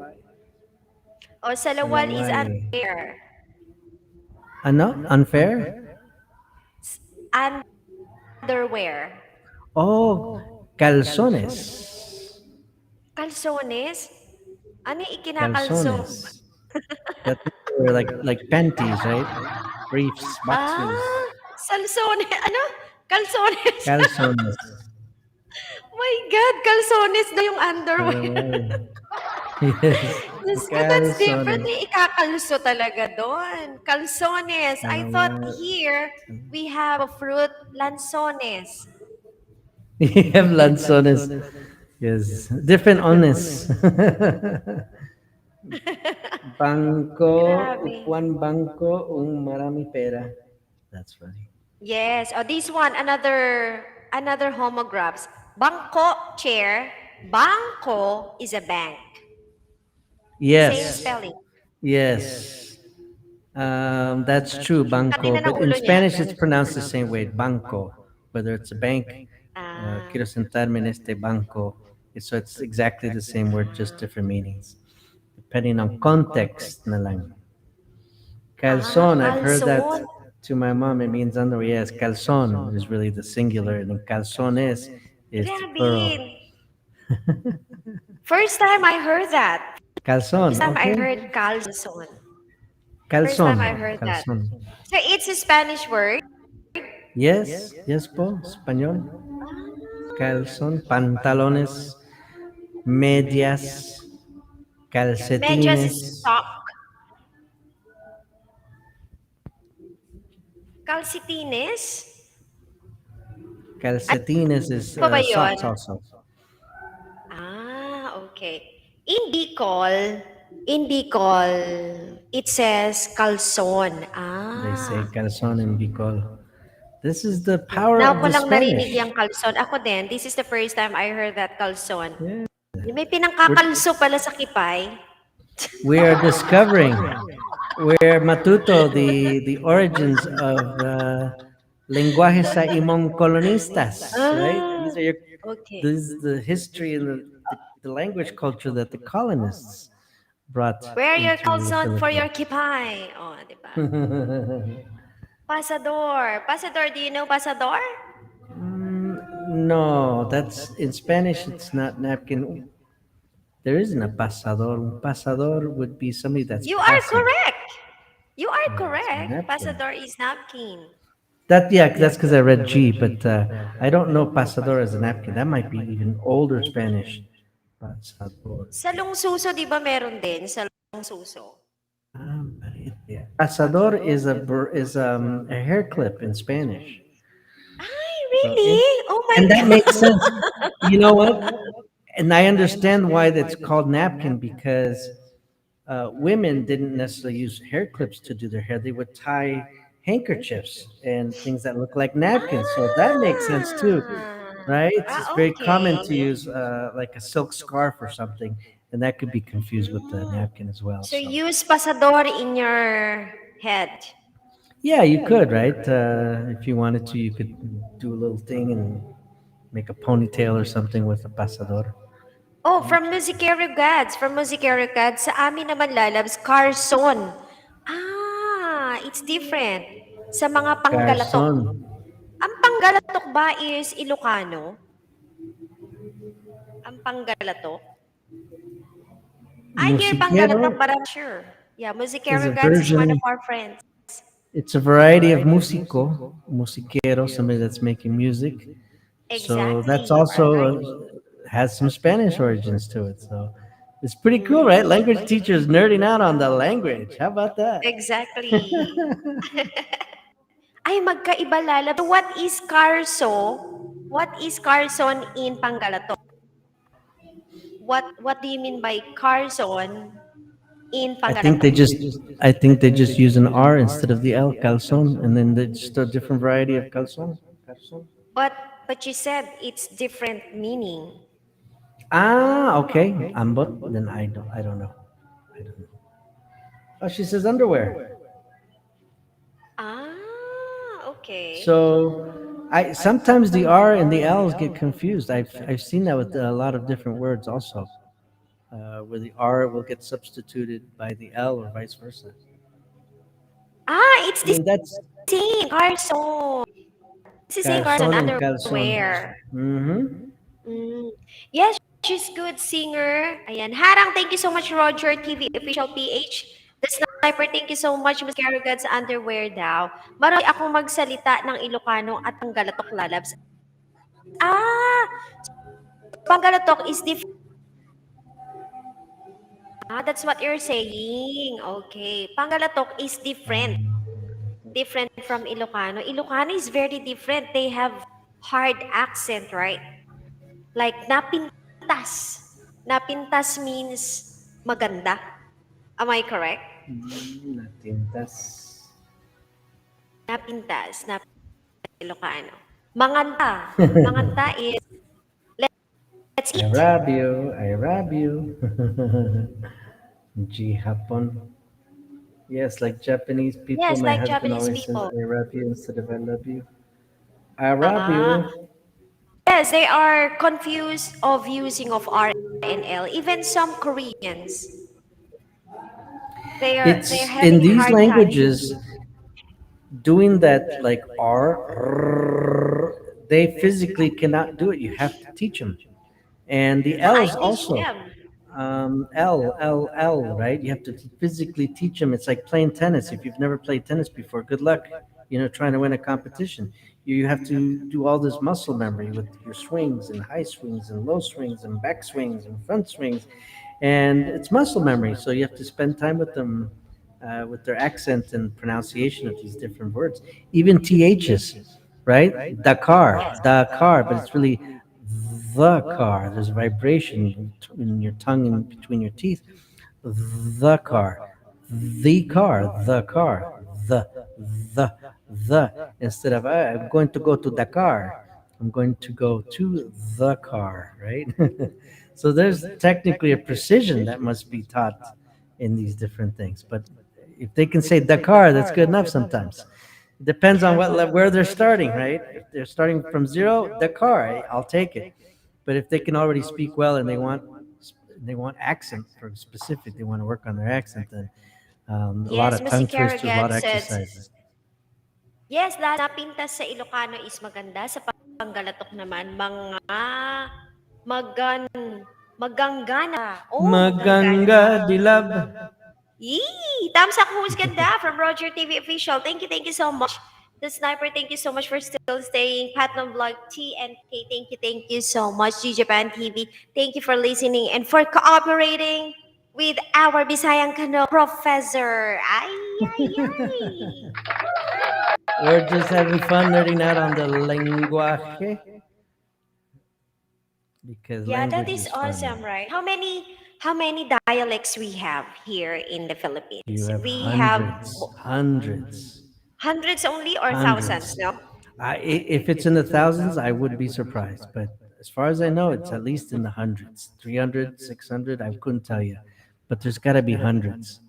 O Sa salawal is laway. unfair. Ano? Unfair? Underwear. Oh, calzones. Calzones? Ano yung ikinakalso? Calzones. That were like panties, right? Briefs, boxers. Ah, salsone. Ano? Calzones. Calzones. My God, calzones na yung underwear. Salaway. Yes. Diyos ko, that's different. Calzones. May ikakalso talaga doon. Calzones. I thought Salaway. here we have a fruit, lanzones. You have lanzones. Yes. Different honest. Bangko, Grabe. upuan bangko, marami pera. That's funny. Yes. Oh, this one, another homographs. Bangko, chair. Bangko is a bank. Same Yes. spelling. Yes. That's true, banco. Kanina ng But in ulo niya. Spanish, it's pronounced the same way, banco. Whether it's a bank, Ah. quiero sentarme en este banco. So it's exactly the same word, just different meanings. Depending on context na lang. Calzone, I've heard that Calzone. to my mom. It means underwear. Yes, calzone is really the singular, and then calzones is the plural. Grabe. First time I heard that. Calzone, First time I okay. heard calzone. First Calzón, time I heard that. calzón. So it's a Spanish word. Yes, yes po, español. Ah, Calzón, pantalones, medias, medyas is calcetines. sock. Calcetines? Ano Calcetines is pa ba yun? socks also. Ah, okay. In Bicol, it says calzon. They say Ah. calzón in Bicol. This is the power Now of ko the lang narinig Spanish. yung kalson. Ako din, this is the first time I heard that kalson. Yeah. May We're, pinangkakalso pala sa Kipay. we are discovering where matuto the origins of lenguaje sa imong colonistas, right? Ah, okay. This is the history and the language culture that the colonists brought Wear your into the kalson for your Philippines. Kipay. Oh, di ba? Pasador. Pasador, do you know pasador? No, that's in Spanish. It's not napkin. There isn't a pasador. Un pasador would be somebody that's You are passing. correct. You are Yeah, it's a correct. napkin. Pasador is napkin. That yeah, that's because I read G, but I don't know pasador as a napkin. That might be even older Spanish. Pasador. Sa lungsuso, di ba meron din? Sa lungsuso. Yeah. Pasador is a hair clip in Spanish. Ay, So in, really? Oh my and that makes God. sense. You know what? And I understand why that's called napkin because women didn't necessarily use hair clips to do their hair. They would tie handkerchiefs and things that look like napkins. So that makes sense too, right? It's very Okay. common to use like a silk scarf or something, and that could be confused with the Mm. napkin as well. So So use pasador in your head. yeah, you could, right? If you wanted to, you could do a little thing and make a ponytail or something with a pasador. Oh, from Musicero Gods. From Musicero Gods. Sa amin naman lalabs, Carson. Ah, it's different. Sa mga panggalatok. Garson, Ang panggalatok ba is Ilocano? Ang panggalatok? I hear musiquero panggalatok, but I'm sure. Yeah, is Musicero a Gods is one of version. our friends. It's a variety of musico, musiquero, somebody that's making music. So that's Exactly. also has some Spanish origins to it. So it's pretty cool, right? Language teachers nerding out on the language. How about that? Exactly. Ay, magkaiba lalab. So what is Carso? What is Carson in Pangalatok? What do you mean by Carson in I think they Pangalatok? just I think they just use an R instead of the L, calzon, and then they just a different variety of calzon. Calzon. But but you said it's different meaning. Ah, okay. Ambot. Then I don't know. I don't know. Oh, she says underwear. Ah, okay. So I sometimes the R and the L's get confused. I've seen that with a lot of different words also, where the R will get substituted by the L or vice versa. Ah, it's I the mean that's same Carson. It's the same Carson calzon and calzon. underwear. Mm-hmm. Mm. Yes, she's good singer. Ayan. Harang, thank you so much, Roger, TV official PH. The Sniper, thank you so much, Miss Carrigan's underwear daw. Marami akong magsalita ng Ilocano at Panggalatok lalabs. Ah, Panggalatok is different. Ah, that's what you're saying. Okay. Panggalatok is different. Different from Ilocano. Ilocano is very different. They have hard accent, right? Like napintas. Napintas means maganda. Am I correct? Natintas. Napintas, Ilocano. Manganta. Manganta is let's I eat. rob you. I rob you. G Japon. Yes, like Japanese people, Yes, my like husband Japanese always says people. I rob you instead of I love you. I rob Ah, you. yes, they are confused of using of R and L. Even some Koreans, they're It's in having a these hard time. languages doing that like R, they physically cannot do it. You have to teach them. And the Ah, I L's teach also. them. L, right? You have to physically teach them. It's like playing tennis. If you've never played tennis before, good luck, trying to win a competition. You have to do all this muscle memory with your swings and high swings and low swings and back swings and front swings. And it's muscle memory. So you have to spend time with them, with their accent and pronunciation of these different words, even THs, right? Dakar, but it's really the car. There's vibration in your tongue and between your teeth. The car, the car, the, instead of I'm going to go to Dakar, I'm going to go to the car, right? So there's technically a precision that must be taught in these different things. But if they can say Dakar, that's good enough sometimes. It depends on where they're starting, right? If they're starting from zero, Dakar, I'll take it. But if they can already speak well and they want accent for specific, they want to work on their accent, then a lot Yes, of Missy tongue twisters, a lot Kerrigan of said, exercises. yes, lalo na pintas sa Ilocano is maganda. Sa Panggalatok naman, mga magan, maganggana. Oh, maganggana Maganga ka. dilab. Yee! Thumbs up, who's ganda from Roger TV Official. Thank you so much. The Sniper, thank you so much for still staying. Platinum Vlog TNK, thank you so much. G Japan TV, thank you for listening and for cooperating with our Bisayang Kano Professor. Ay, ay, ay. We're just having fun nerding out on the lenguaje because Yeah, that language is is awesome, fun. right? How many dialects we have here in the You Philippines? have We have hundreds, hundreds only or thousands, hundreds. no? If it's in the thousands, I would be surprised. But as far as I know, it's at least in the hundreds, 300, 600. I couldn't tell you. But there's got to be hundreds.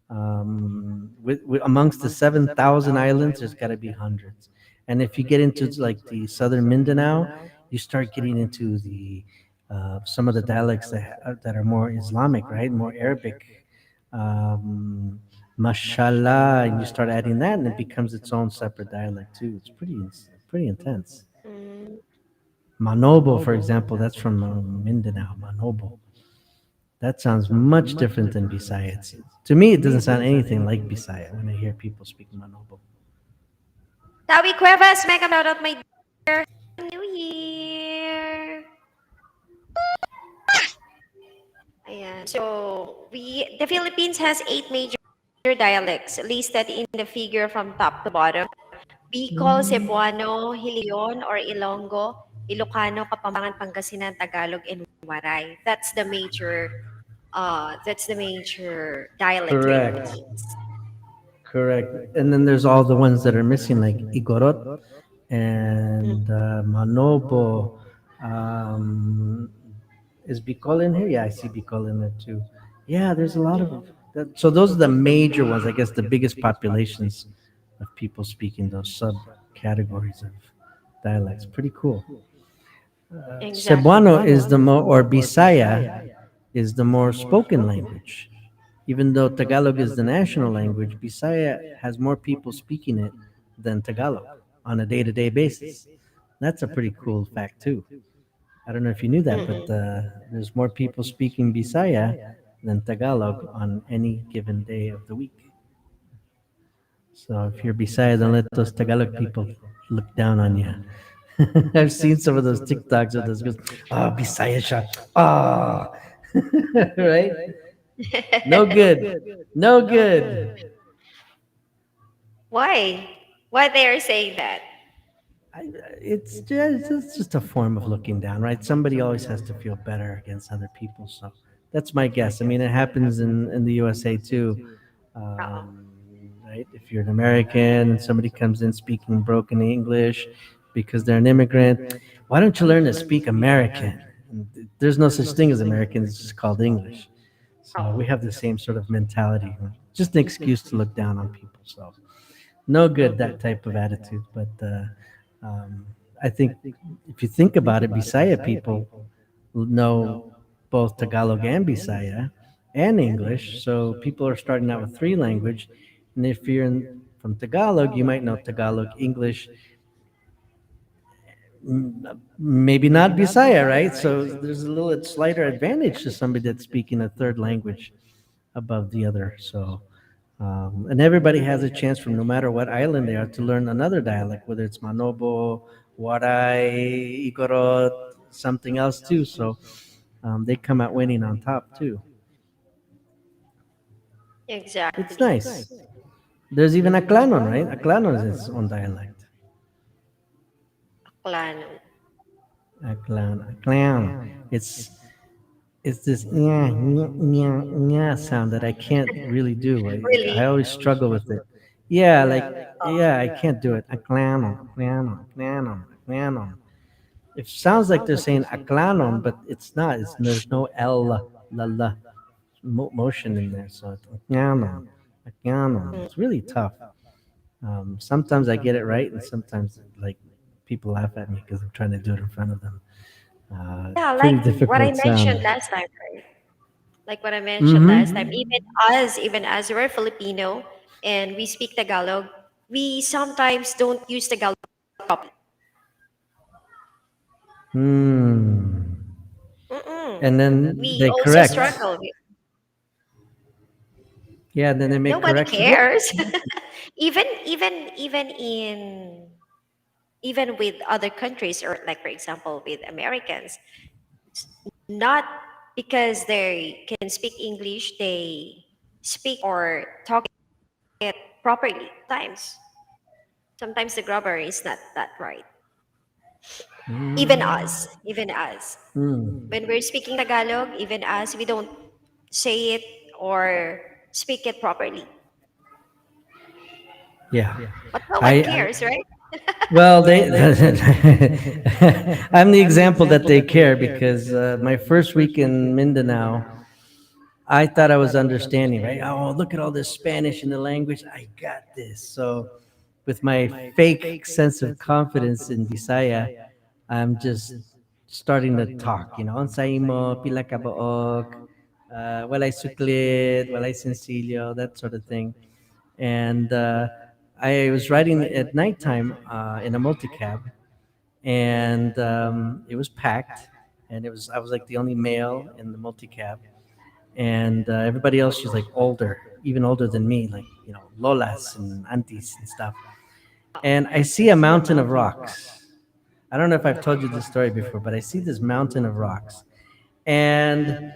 Amongst the 7,000 islands, there's got to be hundreds. And if you get into like the southern Mindanao, you start getting into the some of the dialects that are more Islamic, right? More Arabic. Um, Mashallah, and you start adding that, and it becomes its own separate dialect too. It's pretty intense. Mm, Manobo, for example, that's from Mindanao. Manobo. That sounds much different than Bisaya. To me, it doesn't sound anything like Bisaya when I hear people speak Manobo. Tawi Cuevas, mega shout out my dear. New Year. Ayan. So, the Philippines has 8 major dialects listed in the figure from top to bottom. Bicol, Cebuano, Hiligaynon or Ilonggo, Ilocano, Kapampangan, Pangasinan, Tagalog, and Waray. That's the major dialect Correct. Philippines. Correct. And then there's all the ones that are missing, like Igorot and Manobo. Um, is Bicol in here? Yeah, I see Bicol in there too. Yeah, there's a lot of that. So those are the major ones, I guess, the biggest populations of people speaking those subcategories of dialects. Pretty cool. Exactly. Cebuano is the more, or Bisaya is the more spoken language. Even though Tagalog is the national language, Bisaya has more people speaking it than Tagalog on a day-to-day basis. That's a pretty cool fact too. I don't know if you knew that, but Mm-mm. there's more people speaking Bisaya than Tagalog on any given day of the week. So if you're Bisaya, don't let those Tagalog people look down on you. I've seen some of those TikToks of those girls. Oh, Bisaya siya. Oh, right? No good. No good. Why? Why they are saying that? It's just a form of looking down, right? Somebody always has to feel better against other people. So that's my guess. I mean, it happens in the USA too. Oo. Um, right? If you're an American and somebody comes in speaking broken English because they're an immigrant, why don't you learn to speak American? And there's no such thing as American, it's just called English. So we have the same sort of mentality. Just an excuse to look down on people. So no good, that type of attitude. But um, I think if you think about it, Bisaya people know both Tagalog and Bisaya and English. So people are starting out with three language. And if you're from Tagalog, you might know Tagalog, English, maybe not Bisaya, right? So there's a little slighter advantage to somebody that's speaking a third language above the other. So, and everybody has a chance from no matter what island they are to learn another dialect, whether it's Manobo, Waray, Igorot, something else too. So they come out winning on top too. It's Exactly. nice. There's even Aklanon, right? Aklanon is its own dialect. Plano. Aklan. It's this sound that I can't really do. I Really? always struggle with it. Yeah, like yeah, I can't do it. Aklanon. It sounds like they're saying aklanon, but it's not. There's no l la la motion in there, so it's aklanon. Mm. It's really tough. Sometimes I get it right, and sometimes like people laugh at me because I'm trying to do it in front of them. Yeah, like Pretty what I difficult mentioned sound. last time, right? Like what I mentioned last time, Mm-hmm. even as we're Filipino and we speak Tagalog, we sometimes don't use Tagalog properly. Hmm. Mm-mm. And then We they also correct. struggle. Yeah, then they make Nobody correction. Well, cares. even even with other countries, or like for example with Americans, not because they can speak English, they speak or talk it properly. Sometimes the grammar is not that right. Even us, mm, when we're speaking Tagalog, even us, we don't say it or speak it properly. yeah. But no one I cares, right? well, they. I'm the example that they care because my first week in Mindanao, I thought I was understanding, right? Oh, look at all this Spanish in the language. I got this. So, with my fake sense of confidence in Bisaya, I'm just starting to talk, Ansay mo, pila ka baok, walay suklit, walay sensilyo, that sort of thing. And I was riding at nighttime in a multicab, and it was packed, and I was like the only male in the multicab, and everybody else was like older, even older than me, like lolas and aunties and stuff. And I see a mountain of rocks. I don't know if I've told you this story before, but I see this mountain of rocks, and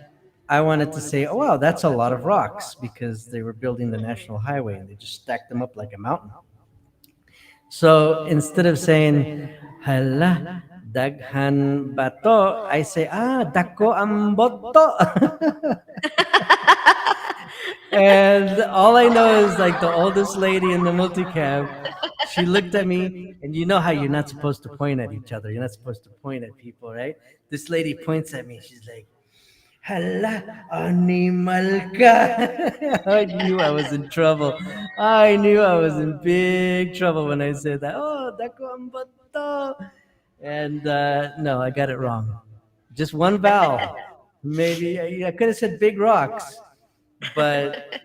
I wanted to say, "Oh wow, that's a lot of rocks," because they were building the national highway and they just stacked them up like a mountain. So instead of saying "hala daghan bato," I say dako ang boto. And all I know is like the oldest lady in the multicab, she looked at me, and you know how you're not supposed to point at each other. You're not supposed to point at people, right? This lady points at me. She's like, "Hala, animal ka." I knew I was in trouble. I knew I was in big trouble when I said that. Oh, dako ang bato. And no, I got it wrong. Just one vowel. Maybe I could have said big rocks, but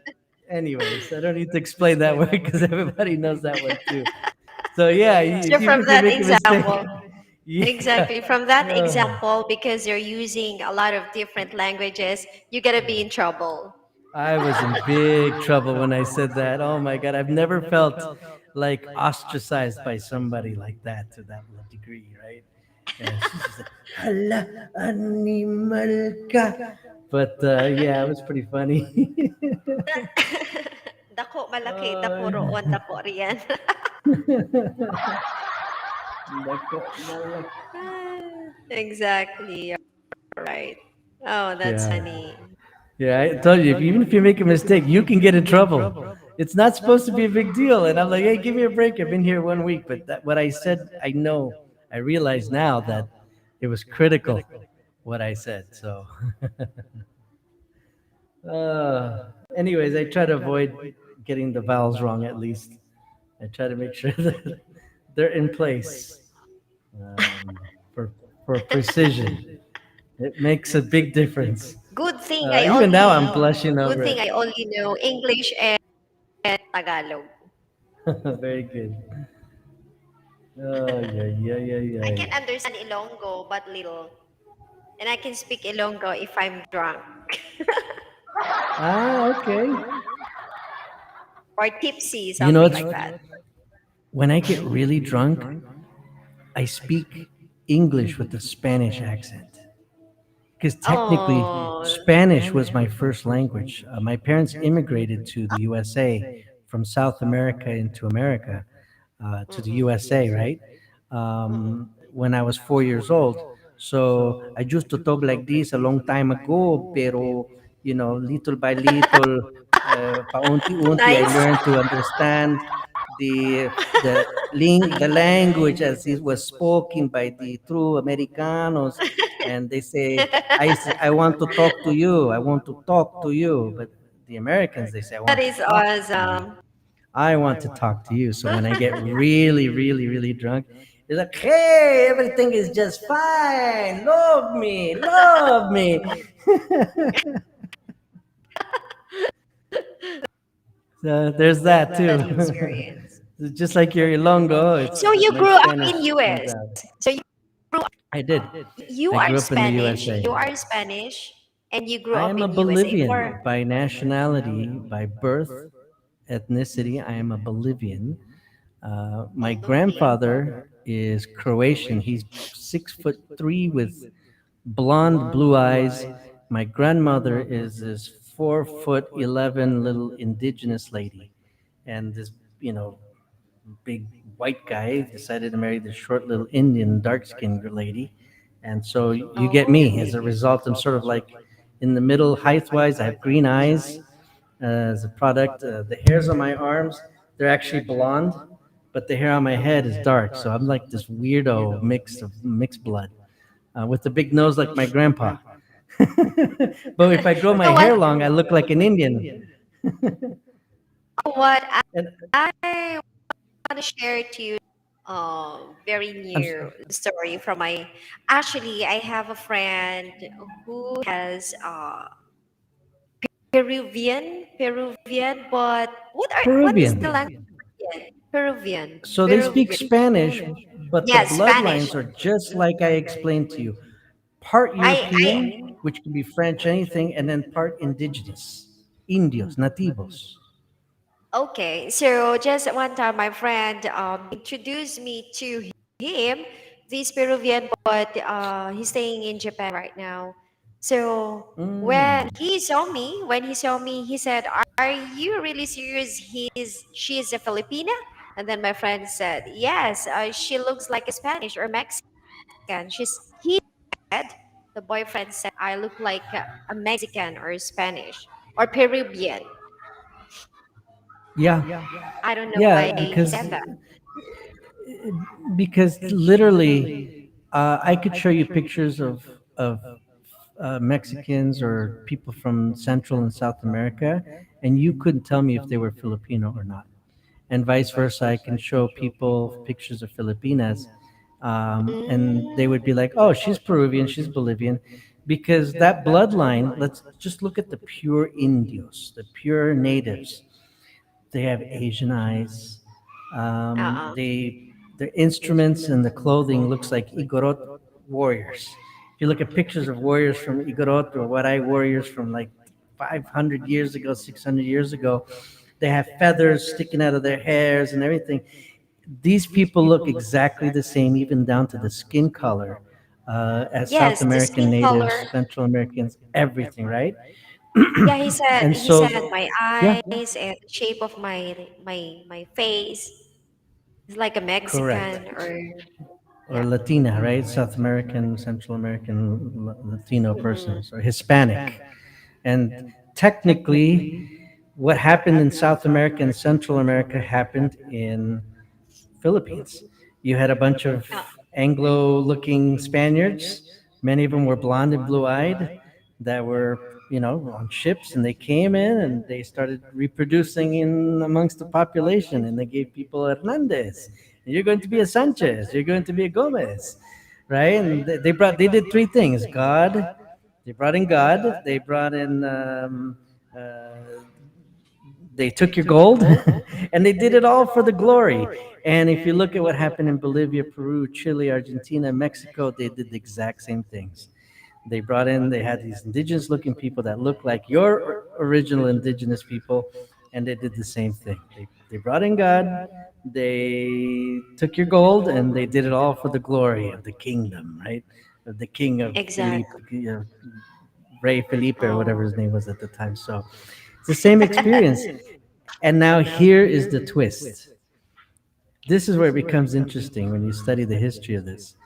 anyways, I don't need to explain that word because everybody knows that one too. So yeah, So even from if you that make a mistake, example, yeah. exactly from that Oh, example, because you're using a lot of different languages, you gotta be in trouble. I was in big trouble when I said that. Oh my god, I've never felt like ostracized by somebody like that to that degree, right? Yeah, she's just like, "Hala, animal ka." But yeah, it was pretty funny. Dako malaki, dako uh, roon, dako riyan. Nako, malak. Exactly. You're right. Oh, that's Yeah. funny. Yeah, I told you, even if you make a mistake, you can get in trouble. It's not supposed to be a big deal. And I'm like, hey, give me a break. I've been here 1 week. But what I said, I realize now that it was critical what I said. So, uh, anyways, I try to avoid getting the vowels wrong at least. I try to make sure that they're in place um, for, for precision. It makes a big difference. Good thing I Even now, I'm only blushing good over thing it. I only know English and Tagalog. Very good. Ay, ay, ay, ay, I ay. can understand Ilonggo, but little. And I can speak Ilonggo if I'm drunk Ah, okay. or tipsy, You know, something it's like that. when I get really drunk, I speak English with a Spanish accent. Because technically, Oh, Spanish was my first language. My parents immigrated to the USA from South America into America, to the mm-mm, USA, right? mm-mm. When I was 4 years old. So I used to talk like this a long time ago, pero, little by little, paunti-unti, I Nice. learned to understand the the language as it was spoken by the true Americanos, and they say, I want to talk to you, I want to talk to you, but the Americans, they say, I That want to is talk to you. awesome. I want to talk to you. So when I get really, really, really drunk, it's like, hey, everything is just fine. Love me, love me. So there's that That too. experience. Just like your Ilongo, So it's you my grew up in Spanish comes US. out. So you grew I did. you I are grew up in the Spanish. USA. You are Spanish, and you grew I up am a in USA for Bolivian by nationality, by birth, ethnicity. I am a Bolivian. My Bolivian. grandfather is Croatian. He's 6'3" with blonde blue eyes. My grandmother is this 4'11" little indigenous lady, and this, you know big white guy decided to marry this short little Indian dark skinned lady, and so you get me. Oh, As a result, I'm sort of like in the middle height wise. I have green eyes as a product. The hairs on my arms, they're actually blonde, but the hair on my head is dark. So I'm like this weirdo mix of mixed blood, with a big nose like my grandpa. But if I grow you my know what? hair long, I look like an Indian. What And I want to share to you, very I'm, new story from my. Actually, I have a friend who has Peruvian, but what is the Peruvian. language? Peruvian, So they speak Peruvian. Spanish, but the Yes, Spanish. bloodlines are just like I explained to you, part I European, which can be French, anything, and then part indigenous, Indios, nativos. Okay, so just one time, my friend introduced me to him, this Peruvian, but he's staying in Japan right now. So Mm. when he saw me, he said, "Are you really serious? She is a Filipina?" And then my friend said, "Yes, she looks like a Spanish or Mexican." He said, the boyfriend said, "I look like a Mexican or Spanish or Peruvian." Yeah, I don't know yeah, why he said that. because literally, I could show you pictures of Mexicans or people from Central and South America, and you couldn't tell me if they were Filipino or not. And vice versa. I can show people pictures of Filipinas, and they would be like, "Oh, she's Peruvian, she's Bolivian," because that bloodline. Let's just look at the pure Indios, the pure natives. They have Asian eyes. Uh-uh. Their instruments and the clothing looks like Igorot warriors. If you look at pictures of warriors from Igorot or Waray warriors from like 500 years ago, 600 years ago, they have feathers sticking out of their hairs and everything. These people look exactly the same, even down to the skin color, as South Yes, the American skin natives, color. Central Americans, everything, right? Yeah, And he so, said my yeah, eyes and the shape of my face is like a correct. Mexican or Or yeah. Latina, right? South American, Central American, Latino Mm-hmm. persons, or Hispanic. And technically, what happened in South America and Central America happened in Philippines. You had a bunch of Uh, Anglo-looking Spaniards. Many of them were blonde and blue-eyed that were, on ships, and they came in and they started reproducing in amongst the population, and they gave people Hernandez. And you're going to be a Sanchez. You're going to be a Gomez, right? And they did three things: God. They brought in God. They brought in uh, they took your gold and they did it all for the glory. And if you look at what happened in Bolivia, Peru, Chile, Argentina, Mexico, they did the exact same things. They brought in, they had these indigenous looking people that looked like your original indigenous people, and they did the same thing. They brought in God, they took your gold, and they did it all for the glory of the kingdom, right? Of the king of Felipe, Exactly. Ray Felipe, or whatever Oh. his name was at the time. So it's the same experience. And now here is the twist. This is where it becomes interesting when you study the history of this.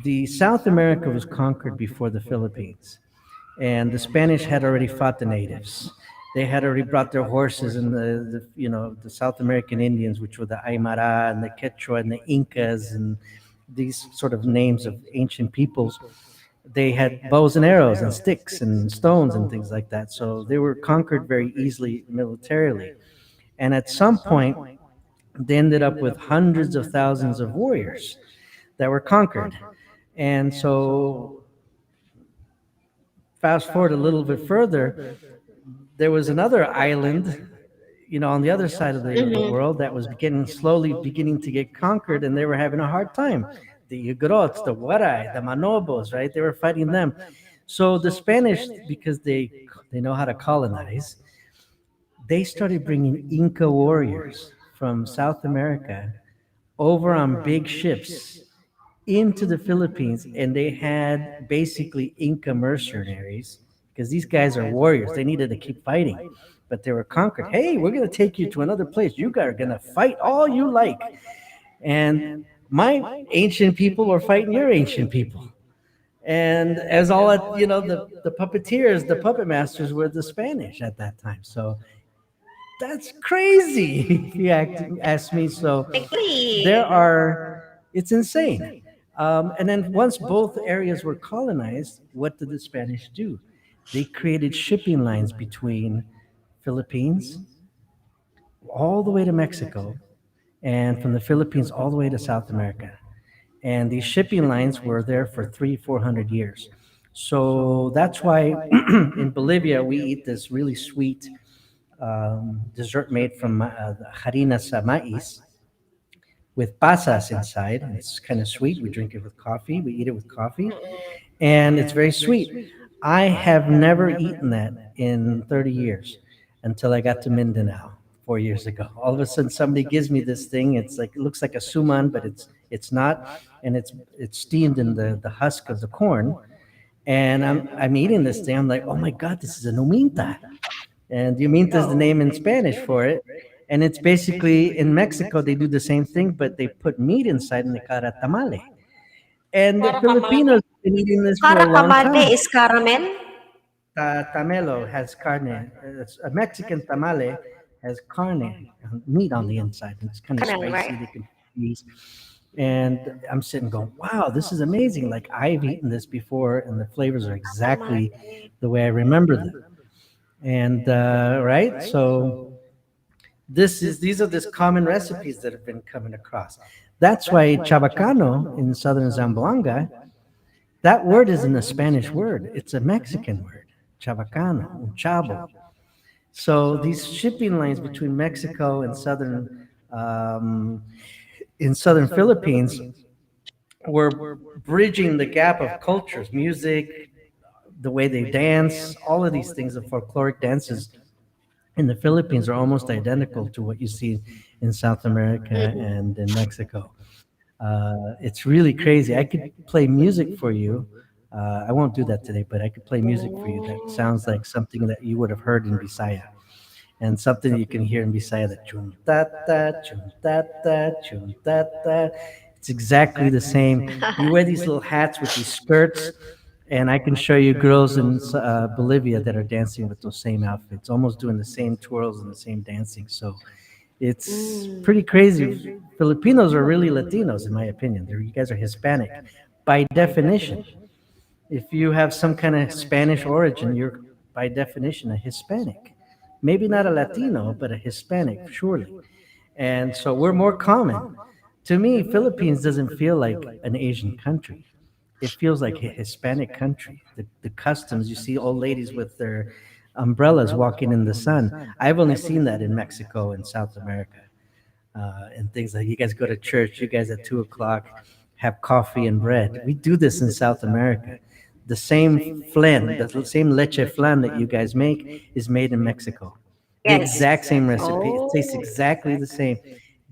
The South America was conquered before the Philippines, and the Spanish had already fought the natives. They had already brought their horses, and the South American Indians, which were the Aymara and the Quechua and the Incas and these sort of names of ancient peoples. They had bows and arrows and sticks and stones and things like that. So they were conquered very easily militarily. And at some point, they ended up with hundreds of thousands of warriors that were conquered. And so, fast forward a little bit further, there was another island, on the other side of the Mhm. world that was slowly beginning to get conquered, and they were having a hard time. The Yugrots, the Waray, the Manobos, right? They were fighting them. So the Spanish, because they know how to colonize, they started bringing Inca warriors from South America over on big ships into the Philippines, and they had basically Inca mercenaries because these guys are warriors. They needed to keep fighting, but they were conquered. Hey, we're going to take you to another place. You guys are going to fight all you like. And my ancient people were fighting your ancient people. And as all the puppeteers, the puppet masters were the Spanish at that time. So that's crazy if you ask me. So there Agree. are, it's insane. And then once both areas were colonized, what did the Spanish do? They created shipping lines between Philippines all the way to Mexico, and from the Philippines all the way to South America. And these shipping lines were there for 400 years. So that's why in Bolivia we eat this really sweet dessert made from the harinas maiz with pasas inside. And it's kind of sweet. We drink it with coffee. We eat it with coffee, and it's very sweet. I have never eaten that in 30 years until I got to Mindanao 4 years ago. All of a sudden, somebody gives me this thing. It's like, it looks like a suman, but it's not, and it's steamed in the husk of the corn. And I'm eating this thing. I'm like, oh my god, this is a numinta. And Yuminta is the name in Spanish for it. And it's basically in Mexico, they do the same thing, but they put meat inside and they call it tamale. And the Filipinos have been eating this for a long Carakamade time. is caramel. Tamelo has carne. It's a Mexican tamale has carne, meat on the inside. It's kind of Caramel, spicy. right? They can cheese. And I'm sitting going, wow, this is amazing. Like, I've eaten this before, and the flavors are exactly Caramel. the way I remember them. And right, so these are these common recipes that have been coming across. That's why chabacano in southern Zamboanga, that word isn't a Spanish word; it's a Mexican word. Chabacano, un chavo. So these shipping lines between Mexico and um, southern Philippines were bridging the gap of cultures, music, the way they dance, all of these things, the folkloric dances in the Philippines are almost identical to what you see in South America Mm-mm. and in Mexico. It's really crazy. I could play music for you. I won't do that today, but I could play music for you that sounds like something that you would have heard in Bisaya, and something you can hear in Bisaya, that chun ta ta chun ta ta chun ta ta. It's exactly the same. You wear these little hats with these skirts, and I can show you girls in Bolivia that are dancing with those same outfits, almost doing the same twirls and the same dancing. So it's Mm. pretty crazy. Filipinos are really Latinos, in my opinion. You guys are Hispanic by definition. If you have some kind of Spanish origin, you're by definition a Hispanic. Maybe not a Latino, but a Hispanic, surely. And so we're more common. To me, Philippines doesn't feel like an Asian country. It feels like a Hispanic country. The customs, you see old ladies with their umbrellas walking in the sun. I've only seen that in Mexico and South America, and things like you guys go to church, you guys at 2 o'clock have coffee and bread. We do this in South America. The same flan, the same leche flan that you guys make is made in Mexico. The Yes. exact same recipe. It tastes Oh, exactly the same.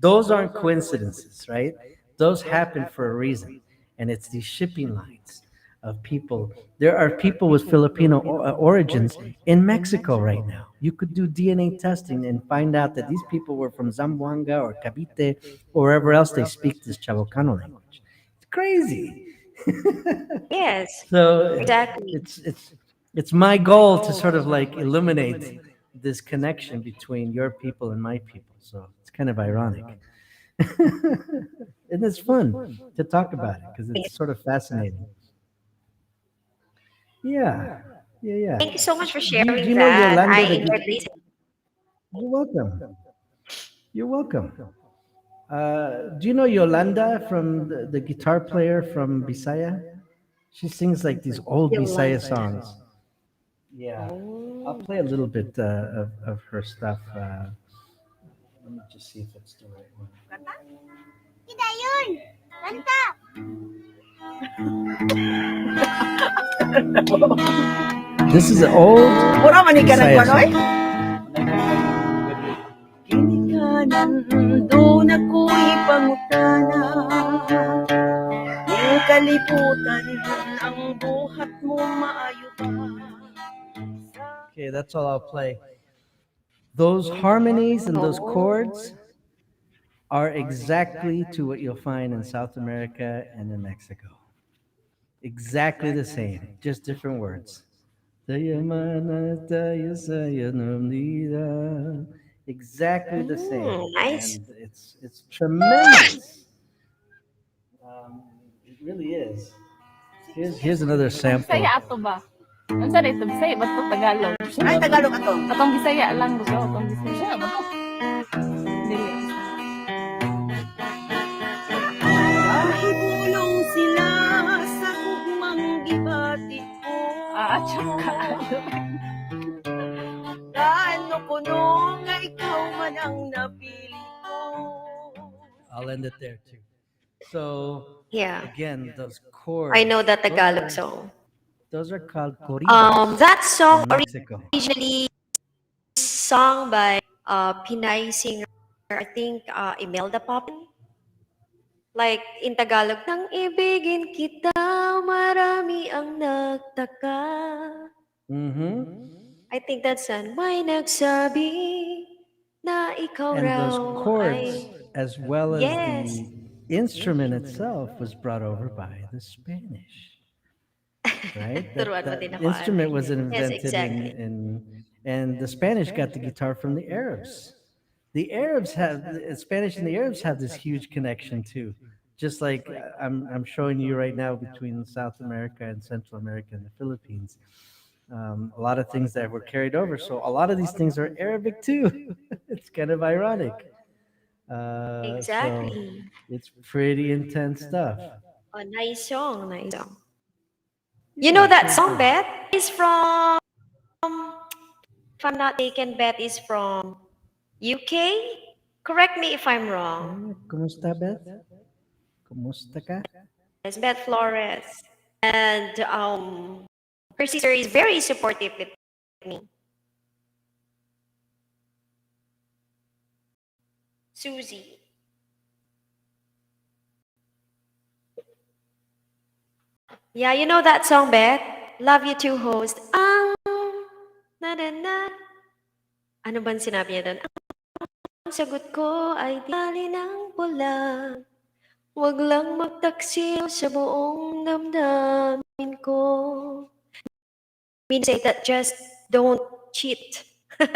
Those aren't coincidences, right? Those happen for a reason. And it's these shipping lines of people. There are people with Filipino origins in Mexico right now. You could do DNA testing and find out that these people were from Zamboanga or Cavite or wherever else they speak this Chavocano language. It's crazy. yes, So exactly. it's my goal to sort of like illuminate this connection between your people and my people. So it's kind of ironic. And it's fun to talk about it because it's sort of fascinating. Yeah, yeah, yeah. Thank you so much for Do sharing you know that. I Yolanda the enjoyed listening. You're welcome. You're welcome. Do you know Yolanda from the guitar player from Bisaya? She sings like these old Bisaya Yolanda. songs. Yeah, I'll Oh. play a little bit of her stuff. Let me just see if it's the right one. This is an old Mura man ni ka Bisaya nagpanoy? song. Kinikanan doon ako'y pangutana. Yung kalibutan ang buhat mo maayo ba? Okay, that's all I'll play. Those harmonies and those Oh. chords are exactly to what you'll find in South America and in Mexico. Exactly the same, just different words. Exactly the same, Nice. and it's tremendous. It really is. Here's another sample. Bisaya ato ba? Unsa dito Bisaya ba to Tagalog? Ay, Tagalog ato. Atong Bisaya lang gusto atong Bisaya ba to? Dili. Mahibulong sila sa hugmang gibati ko. Tsaka. Gaano kuno nga ikaw man ang napili ko. I'll end it there too. So Yeah. again, those I chords, know that Tagalog song. those are called corridos That song in Mexico. originally sung by Pinay singer, I think Imelda Papin. Like in Tagalog, nang ibigin kita, marami ang nagtaka. Mm-hmm. I think that's an may nagsabi na ikaw And raw those chords, ay as well as yes. the instrument itself, was brought over by the Spanish. Right? Turuan mo That din ako, instrument Alvin. was Yes, invented exactly. and the Spanish got the guitar from the Arabs. The Spanish and the Arabs have this huge connection too. Just like I'm showing you right now between South America and Central America and the Philippines. A lot of things that were carried over. So a lot of these things are Arabic too. It's kind of ironic. So Exactly. it's pretty intense stuff. A nice song, nice song. You know Yeah, that sure song, thing. Beth, is from, if I'm not mistaken, Beth is from UK? Correct me if I'm wrong. Kumusta, Beth? Kumusta ka? Yes, Beth Flores. And her sister is very supportive with me. Susie. Yeah, you know that song, Beth? Love You Too, host. Na na na. Ano bang sinabi niya doon? Ang sagot ko ay di ng pula. Wag lang magtaksil sa buong damdamin ko. Mean to say that just don't cheat.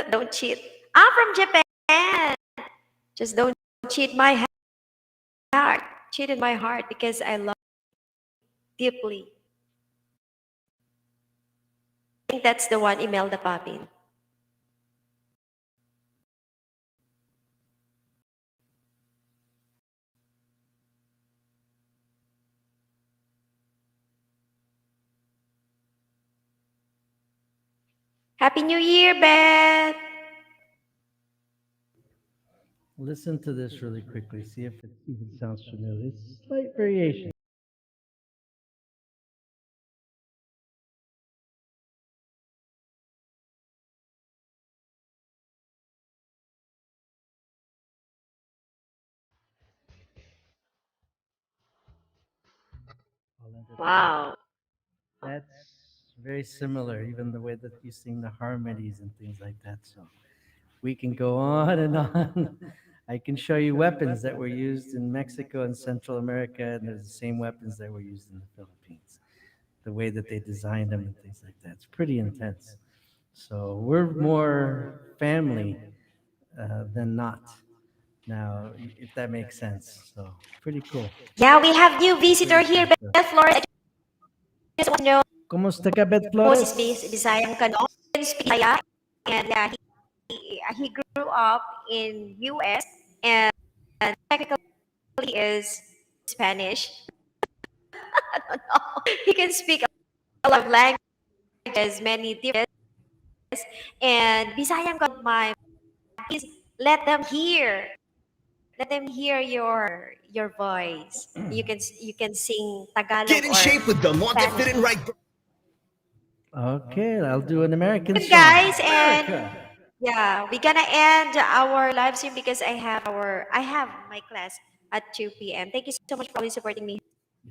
Don't cheat. I'm from Japan. Just don't cheat my heart. Cheat in my heart because I love you deeply. I think that's the one, Imelda Papin. Happy New Year, Beth. Listen to this really quickly. See if it even sounds familiar. It's a slight variation. I'll end it there. Wow. That's very similar, even the way that you sing the harmonies and things like that. So we can go on and on. I can show you weapons that were used in Mexico and Central America, and they're the same weapons that were used in the Philippines. The way that they designed them and things like that. It's pretty intense. So we're more family than not now, if that makes sense. So pretty cool. Yeah, we have new visitor Pretty here, cool stuff. Beth Flores. I just want to know Kumusta ka, Bet who's Flores? Bisayang Kanon, speak Bisaya, and he grew up in U.S. and technically is Spanish. He can speak a lot of languages, many different, and Bisayang Kanon, my please let them hear your voice. You can sing Tagalog Get in or shape with Del Monte Spanish. Fit and Right. Okay, I'll do an American Good song. guys, and America. yeah, we're gonna end our live stream because I have my class at 2 p.m. Thank you so much for always supporting me.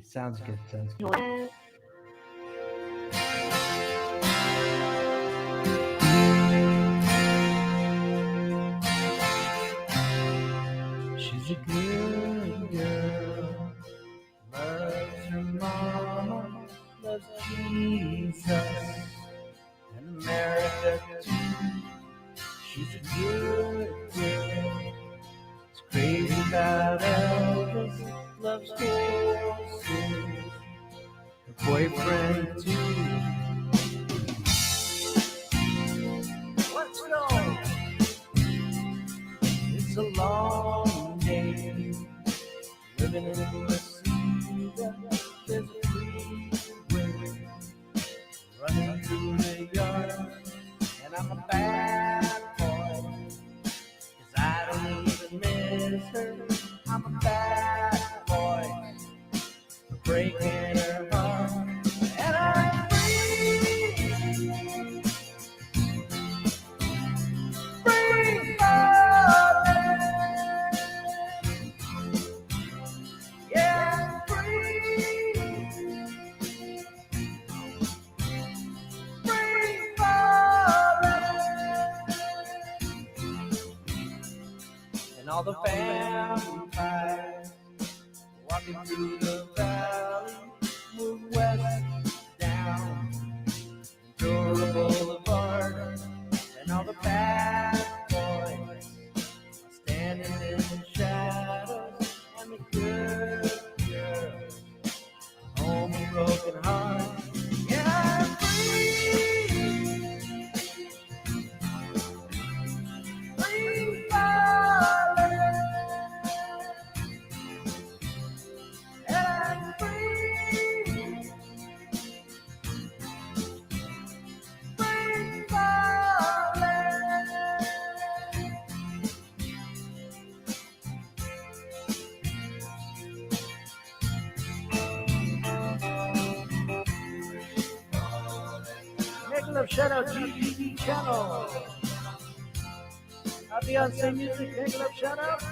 Sounds good. Sounds good. She's a good girl, loves her mama, loves Jesus, and America too. She's a good girl, is crazy about Elvis, loves horses, her boyfriend too. Let's go! It's a long day, living in the city. There's a freeway running through the yard, and I'm a bad boy, 'cause I don't even miss her. I'm a bad boy, for breaking her heart, and I'm free, free falling. Yeah, free, free falling. And all the vampires walking through the valley move west down Ventura Boulevard, and all the bad boys are standing in the shadows, and the good girls home a broken heart. Yeah, I'm free, free falling, and I'm free, free falling. Make love shout out GGD channel. I'll be on same music. Make love shout out.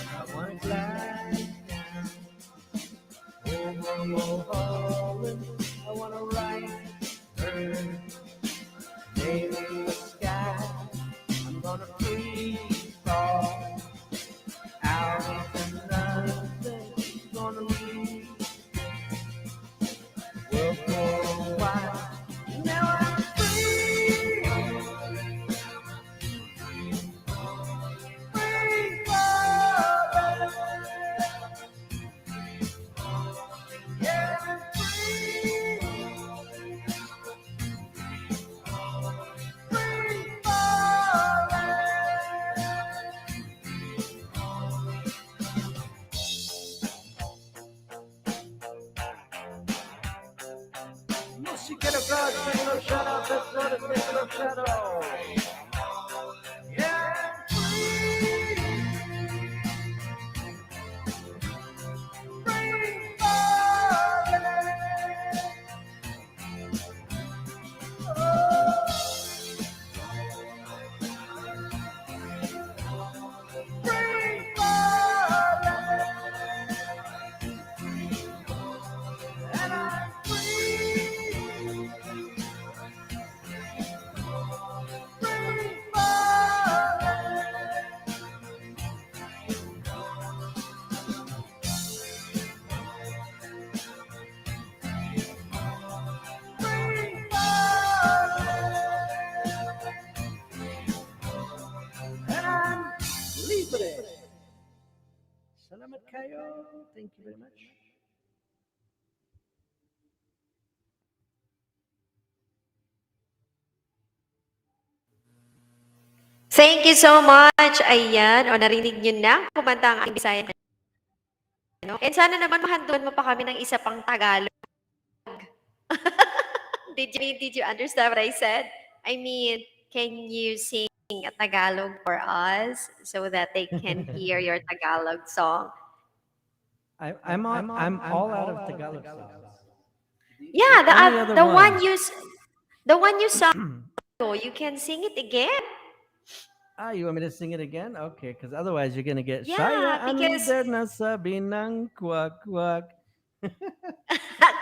I want to glide down over Mulholland. I want to write her name in the sky. I'm gonna free fall out into nothing. Gonna leave the world for a while. Libre. Salamat kayo. Thank you very much. Thank you so much. Ayan, o narinig nyo na, kumanta ang aking Bisayan. Ano? And sana naman mahanduan mo pa kami ng isa pang Tagalog. Did you understand what I said? I mean, can you sing a Tagalog for us so that they can hear your Tagalog song? I'm all out of Tagalog songs. Yeah, Only other the one one. the one you sang. You can sing it again. You want me to sing it again? Okay, because otherwise you're gonna get Yeah, Shaya because under nasabi ng kwak kwak.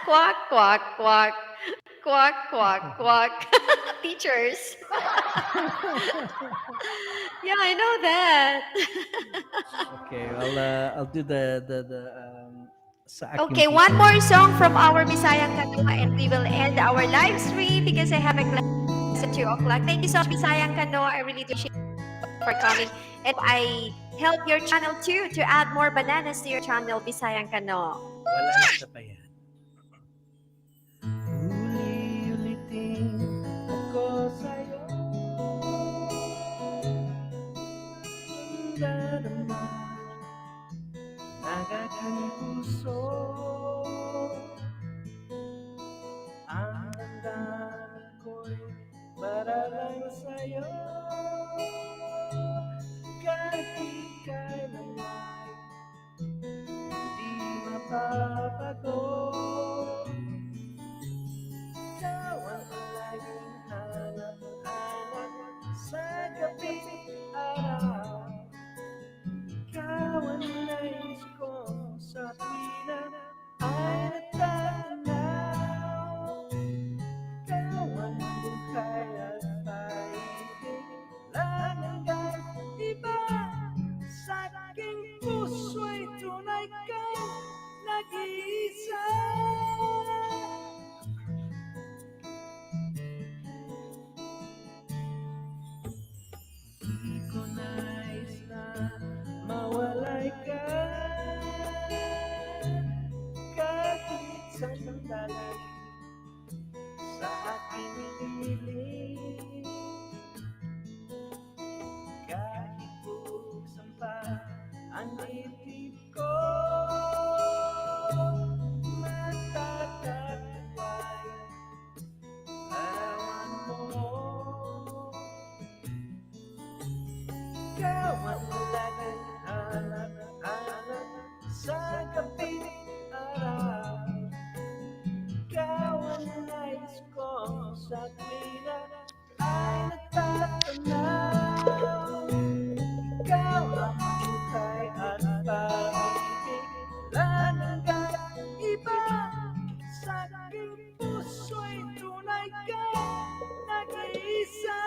quack quack quack quack quack quack. Teachers. Yeah, I know that. Okay, I'll do the sa aking Okay, one puso. more song from our Bisayang Kanoa and we will end our live stream because I have a class at 2 o'clock. Thank you so much, Bisayang Kanoa. I really do appreciate you for coming. And I help your channel too to add more bananas to your channel, Bisayang Kanoa. Wala na sa bayan. Uli-ulitin ako sa'yo. Darama ng aking puso. Ang damdamin ko'y para lang sa'yo. Kahit di kailanman di mapapago. Ikaw ang laging hanap-hanap sa gabing araw. Ikaw ang nais ko sa tuwina ay natanaw. Ikaw ang buhay at paibig, lang hanggang iba. Sa aking puso'y tunay kang nag-iisa. Di ko nais na mawalay ka kahit sandali sa aking piling. Kahit buksan pa ang dibdib ko, matatagpuan larawan mo. Ikaw ang laging hanap-hanap sa gabing araw. Ikaw ang nais ko sa tuwina ay natatanaw. Ikaw ang buhay at pag-ibig, lang hanggang iba. Sa aking puso'y tunay kang nag-iisa.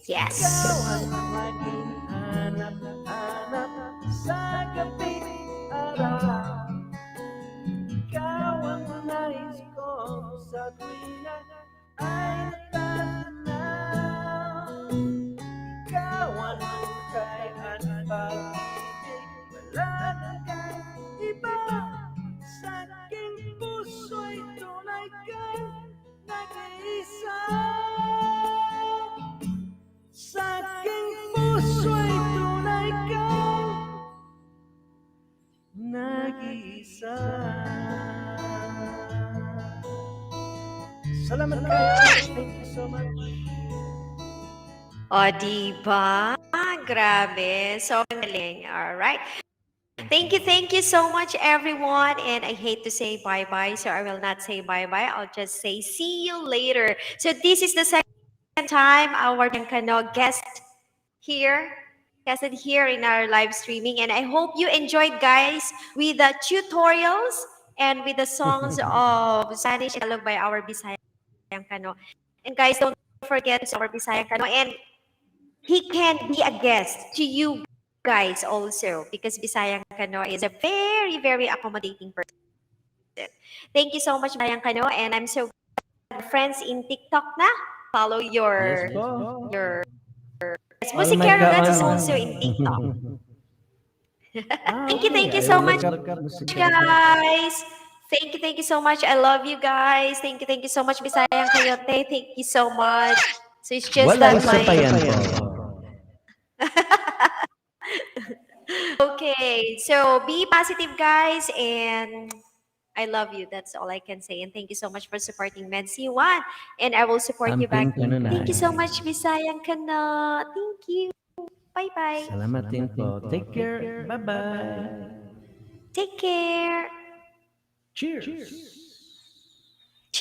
Yes. Ikaw ang laging hanap-hanap sa gabing araw. Ikaw ang nais ko sa tuwina ay natanaw. Ikaw ang hukay at pag-ibig, wala nang kahit iba. Sa aking puso'y tunay kang nag-iisa. Sa aking puso'y tunay ka O, diba? Grabe. So, ang galing. Alright. Thank you so much, everyone. And I hate to say bye-bye, so I will not say bye-bye. I'll just say see you later. So this is the second time our Kano guest here, guested here in our live streaming. And I hope you enjoyed, guys, with the tutorials and with the songs of Spanish and Tagalog by our Bisayang Kano. And guys, don't forget our Bisayang Kano. And he can be a guest to you guys also because Bisayang Kano is a very, very accommodating person. Thank you so much, Bisayang Kano. And I'm so glad friends in TikTok na. Follow Yes, your po. yes, Follow my Musicero is ka-on. also in TikTok. Ah, Thank you okay. I so will much, look up Musicero. guys. Thank you so much. I love you guys. Thank you so much, Bisayang Kayote. Thank you so much. So it's just Wala, that isa pa my yan po. okay. So be positive, guys, and I love you. That's all I can say. And thank you so much for supporting Medsi1. And I will support you back. Amping Thank you so kanunay. much, Bisayang Kana. Thank you. Bye-bye. Salamat din po. Take care. Bye-bye. Take care. Cheers.